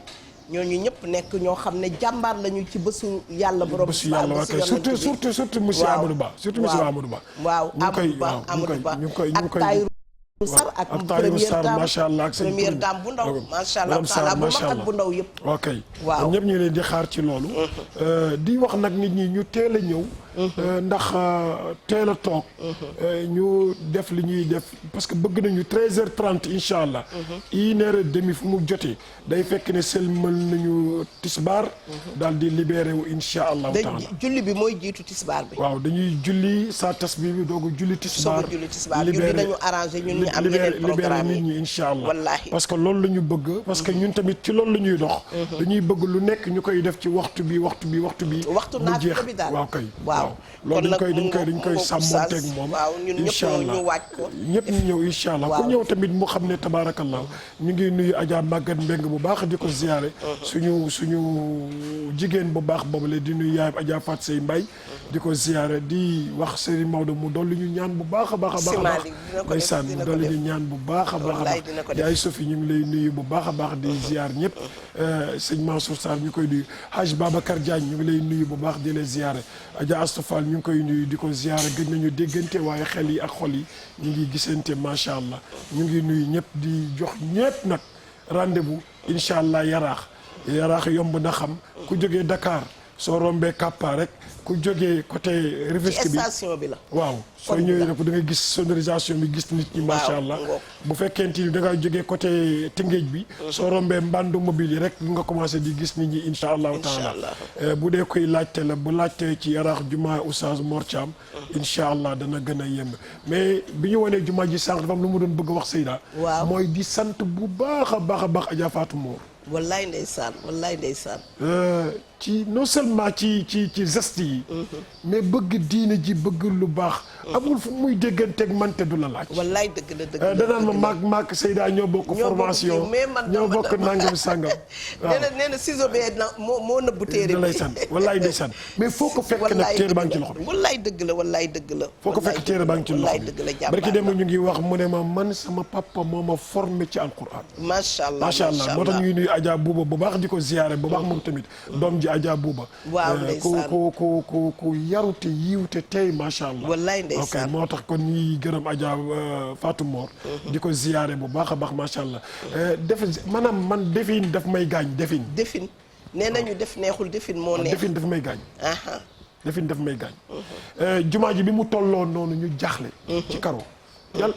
ñooñu ñëpp nekk ñoo xam ne jàmbaar lañu ci bésu yàlla borom. bésu yàlla waaw kay surtout monsieur Amadou Ba. surtout monsieur Amadou Ba. waaw Amadou Ba ñu koy Sar ak Tahirou Sarr macha allah ak première dame bu ndaw macha allah taala bu mag ak bu ndaw yëpp. ok waaw ñëpp ñu leen di xaar ci loolu. di wax nag nit ñi ñu teel a ñëw. ndax teel a toog. ñu def li ñuy def parce que bëgg nañu 13h30 incha allah. 1h30 fu mu jotee day fekk ne sëlmal nañu tisbaar. daal di libéré wu incha allah. julli bi mooy jiitu tisbaar bi. waaw dañuy julli saa tasbih bi doog a julli tisbaar. libéré dañu arrangé ñun ñu am yeneen programme nit ñi incha allah. wallaahi parce que loolu la ñu bëgg. parce que ñun tamit ci loolu la ñuy dox. dañuy bëgg lu nekk ñu koy def ci waxtu bi. waxtu naafila bi daal waaw kay. waaw loolu dañ koy sàmmonteeg moom. waaw ñun ñëpp ñu waaj ko. ñëpp ñu ñëw incha allah ku ñëw tamit mu xam ne tabaarakallah ñu ngi nuyu Adja Maguette Mbeng bu baax di ko ziyaare. suñu jigéen bu baax boobu la di nuyu yaayam Adja Fat Sey Mbay di ko ziyaare di wax Serigne Maodo mu dolli ñu ñaan bu baax a baax a baax. ndeysaan mu dolli ñu ñaan bu baax a baax. yaay Sofi ñu ngi lay nuyu bu baax a baax di ziyaar ñëpp. sëñ Mansour Sarr ñu koy nuyu Haj Babacar Diagne ñu ngi lay nuyu bu baax di la ziyaare. Adja Astou Fall ñu ngi koy nuyu di ko ziyaare gëj nañu déggante waaye xel yi ak xol yi ñu ngi gisante macha allah ñu ngi nuyu ñëpp di jox ñëpp nag rendez-vous incha allah yaraax yomb na xam ku jógee Dakar soo rombee Kappa rek ku jógee côté Rufisque ci bi station bi la. waaw soo ñëwee rek da nga gis sonorisation bi gis nit ñi macha allah bu fekkente ni da nga jógee côté Tëngéej bi soo rombee mbandu mobile yi rek nga commencé di gis nit ñi incha allahu taala bu dee koy laajte la bu laajtee ci Yaraax jumaa Oustaz Mor Thiam incha allah dana gën a yemb mais bi ñu wanee jumaa ji sànq dafa am lu mu doon bëgg a wax Seyda mooy di sant bu baax a baax Adja Fatou Mor wallaay ndeysaan wallaay ndeysaan ci non seulement ci geste yi mais bëgg diine ji bëgg lu baax amul fu muy dégganteeg man te du la laaj wallaay dëgg la dëgg la danaan ma maak Seyda ñoo bokk formation ñoo bokk nangam sàngam nee na ciseau bee moo nëbbu téere bi ndeysaan wallaay ndeysaan mais foo ko fekk nag téere baa ngi ci loxo bi wallaay dëgg la wallaay dëgg la foo ko fekk téere baa ngi ci loxo bi barki dem ñu ngi wax mu ne ma man sama papa moo ma formé ci alquran macha allah macha allah moo tax ñuy nuyu Adja Bouba bu baax di ko ziyaare bu baax moom tamit doom ji Adja Bouba waaw ndeysaan ku yarute yiwte tey macha allah wallaay ndeysaan ok moo tax kon ñuy gërëm Adja Fatou Mor di ko ziyaare bu baax a baax macha allah def maanaam man defin daf may gaañ defin nee nañu def neexul defin moo neex defin daf may gaañ defin daf may gaañ jumaa ji bi mu tolloo noonu ñu jaaxle ci karo yàlla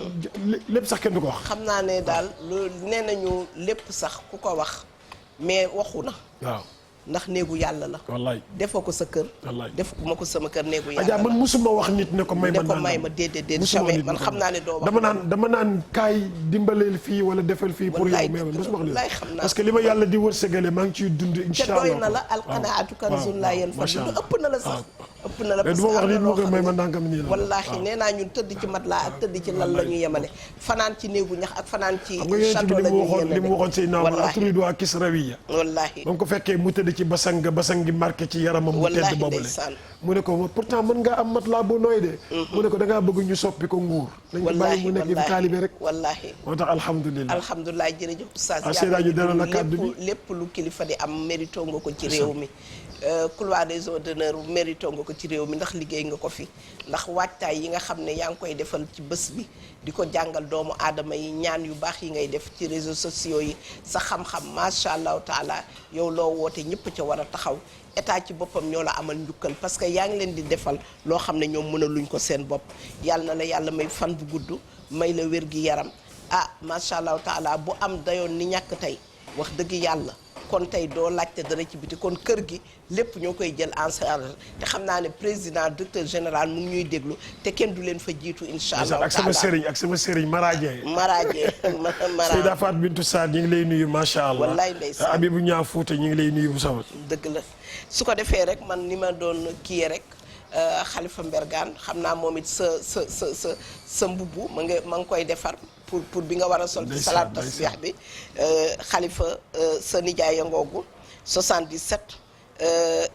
lépp sax kenn du ko wax xam naa ne daal loolu nee nañu lépp sax ku ko wax mais waxu na waaw ndax néegu yàlla la wallaay defoo ko sa kër wallaay def ma ko sama kër néegu yàlla Adja man musuma wax nit ne ko may ma déedéet jamais man xam naa ne doo wax dama naan kaay dimbaleel fii wala defal fii pour yow mais musuma wax wallaay xam naa parce que li ma yàlla di wërsëgale maa ngi ciy dund insha Allah te doy na la alqanaatu kanzun laa yanfadu ëpp na la sax ëpp na la mais du ma wax nit moo koy may ma nangam nii la wallaahi nee naa ñun tëdd ci mat laa ak tëdd ci lal la ñu yemale fanaan ci néegu ñax ak fanaan ci château la ñu yemale li mu waxoon say naaw aturidu ak kisrawiya wallaahi moom ko fekkee mu tëdd ci basang gi marqué ci yaramam mu tedd boobale mu ne ko pourtant mën ngaa am mat laa bu nooy de mu ne ko da ngaa bëgg ñu soppi ko nguur nañ ko bàyyi mu nekk fi taalibe rek wallaahi moo tax alhamdulilah jërëjëf oustaz lépp lu kilifa di am mérito nga ko ci réew mi couloir des honneurs mérito nga ko ci réew mi ndax liggéey nga ko fi ndax waajtaay yi nga xam ne yaa ngi koy defal ci bés bi di ko jàngal doomu aadama yi ñaan yu baax yi ngay def ci réseaux sociaux yi sa xam-xam macha allahu taala yow loo woote ñëpp ca war a taxaw état ci boppam ñoo la amal njukkal parce que yaa ngi leen di defal loo xam ne ñoom mënaluñ ko seen bopp yàlla na la yàlla may fan bu gudd may la wér gi yaram macha allahu taala bu am dayoon ni ñàkk tey wax dëgg yàlla kon tey doo laajte dara ci biti kon kër gi lépp ñoo koy jël en charge te xam naa ne président directeur général mu ngi ñuy déglu te kenn du leen fa jiitu incha allah ak sama sëriñ Maraje Seyda Fatou Bintou Sarr ñu ngi lay nuyu macha allah wallaay ndeysaan Abibou Ñaa Fuuta ñu ngi lay nuyu bu sama dëgg la su ko defee rek man ni ma doon kii rek Khalifa Mbergane xam naa moom it sa mbubb ma ngi koy defar pour bi nga war a sol ci salaat tasbih bi Khalifa sa nijaay ya ngoogu 77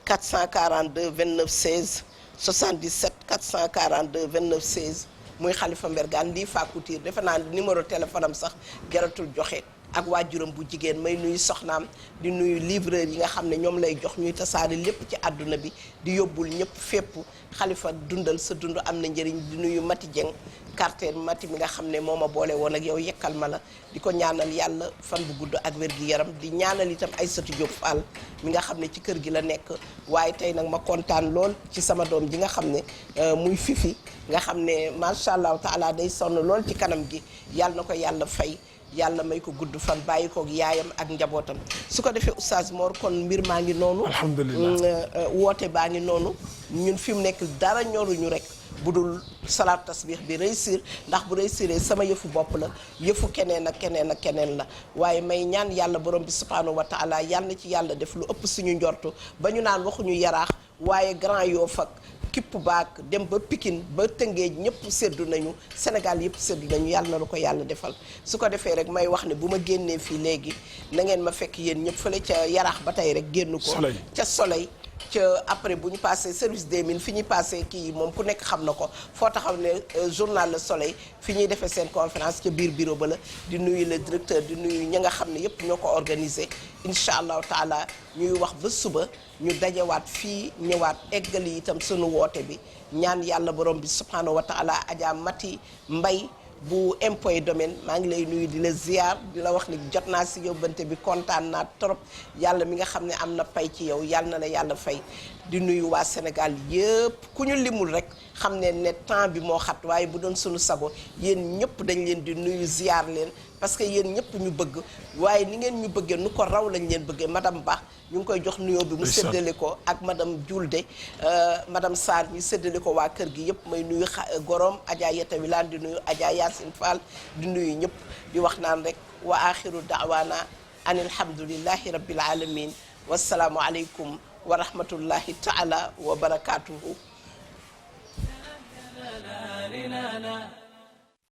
442 29 16 77 442 29 16 muy Khalifa Mbergane lii Fakoutir defe naa numéro téléphone am sax jaratul joxe ak waajuram bu jigéen may nuyu soxnaam di nuyu livreur yi nga xam ne ñoom lay jox ñuy tasaare lépp ci àdduna bi di yóbbul ñëpp fépp Khalifa dundal sa dund am na njëriñ di nuyu Mati Dieng quartier Mati mi nga xam ne moo ma boole woon ak yow yekkal ma la di ko ñaanal yàlla fan bu gudd ak wér gi yaram di ñaanal itam Aïssatou Diop Fall mi nga xam ne ci kër gi la nekk waaye tey nag ma kontaan lool ci sama doom ji nga xam ne muy Fifi nga xam ne macha allah taala day sonn lool ci kanam gi yàlla na ko yàlla fay yàlla may ko gudd fan bàyyi koog yaayam ak njabootam su ko defee oustaz Mor kon mbir maa ngi noonu alhamdulilah woote baa ngi noonu ñun fi mu nekk dara ñoruñu rek bu dul salaat tasbih bi réussir ndax bu réussiree sama yëfu bopp la yëfu keneen ak keneen la waaye may ñaan yàlla borom bi subhanahu wa taala yàlla ci yàlla def lu ëpp suñu njortu ba ñu naan waxuñu yaraax waaye Grand Yoff ak kipp baak dem ba Pikine ba Tëngéej ñëpp seddu nañu Sénégal yëpp seddu nañu yàlla na lu ko yàlla defal su ko defee rek may wax ne bu ma génnee fii léegi na ngeen ma fekk yéen ñëpp fële ca yaraax ba tey rek génn ko ca Soleil ca après bu ñu passé service 2000 fi ñuy passé kii moom ku nekk xam na ko foo taxaw ne journal Le Soleil fi ñuy defee seen conférence ca biir bureau ba la di nuyu le directeur di nuyu ñi nga xam ne yëpp ñoo ko organisé incha allahu taala ñuy wax ba suba ñu dajewaat fii ñëwaat eggali itam sunu woote bi ñaan yàlla borom bi subhanahu wa taala Adja Mati Mbay bu impôt et domaine maa ngi lay nuyu di la ziar di la wax ni jot naa si yóbbante bi kontaan naa trop yàlla mi nga xam ne am na pay ci yow yàlla na la yàlla fay di nuyu waa Sénégal yëpp ku ñu limul rek xam ne temps bi moo xat waaye bu doon sunu sago yéen ñëpp dañ leen di nuyu ziar leen parce que yéen ñëpp ñu bëgg waaye ni ngeen ñu bëggee nu ko raw lañ leen bëggee madame Ba ñu ngi koy jox nuyoo bi mu séddale ko ak madame Diulde madame Sarr ñu séddale ko waa kër gi yëpp may nuyu gorom Adja Yeta Wilane di nuyu Adja Yacine Fall di nuyu ñëpp di wax naan rek wa axiru daawaana an alhamdulillahi rabbil alamin wassalaamu aleykum wa rahmatullahi taala wa barakatuhu.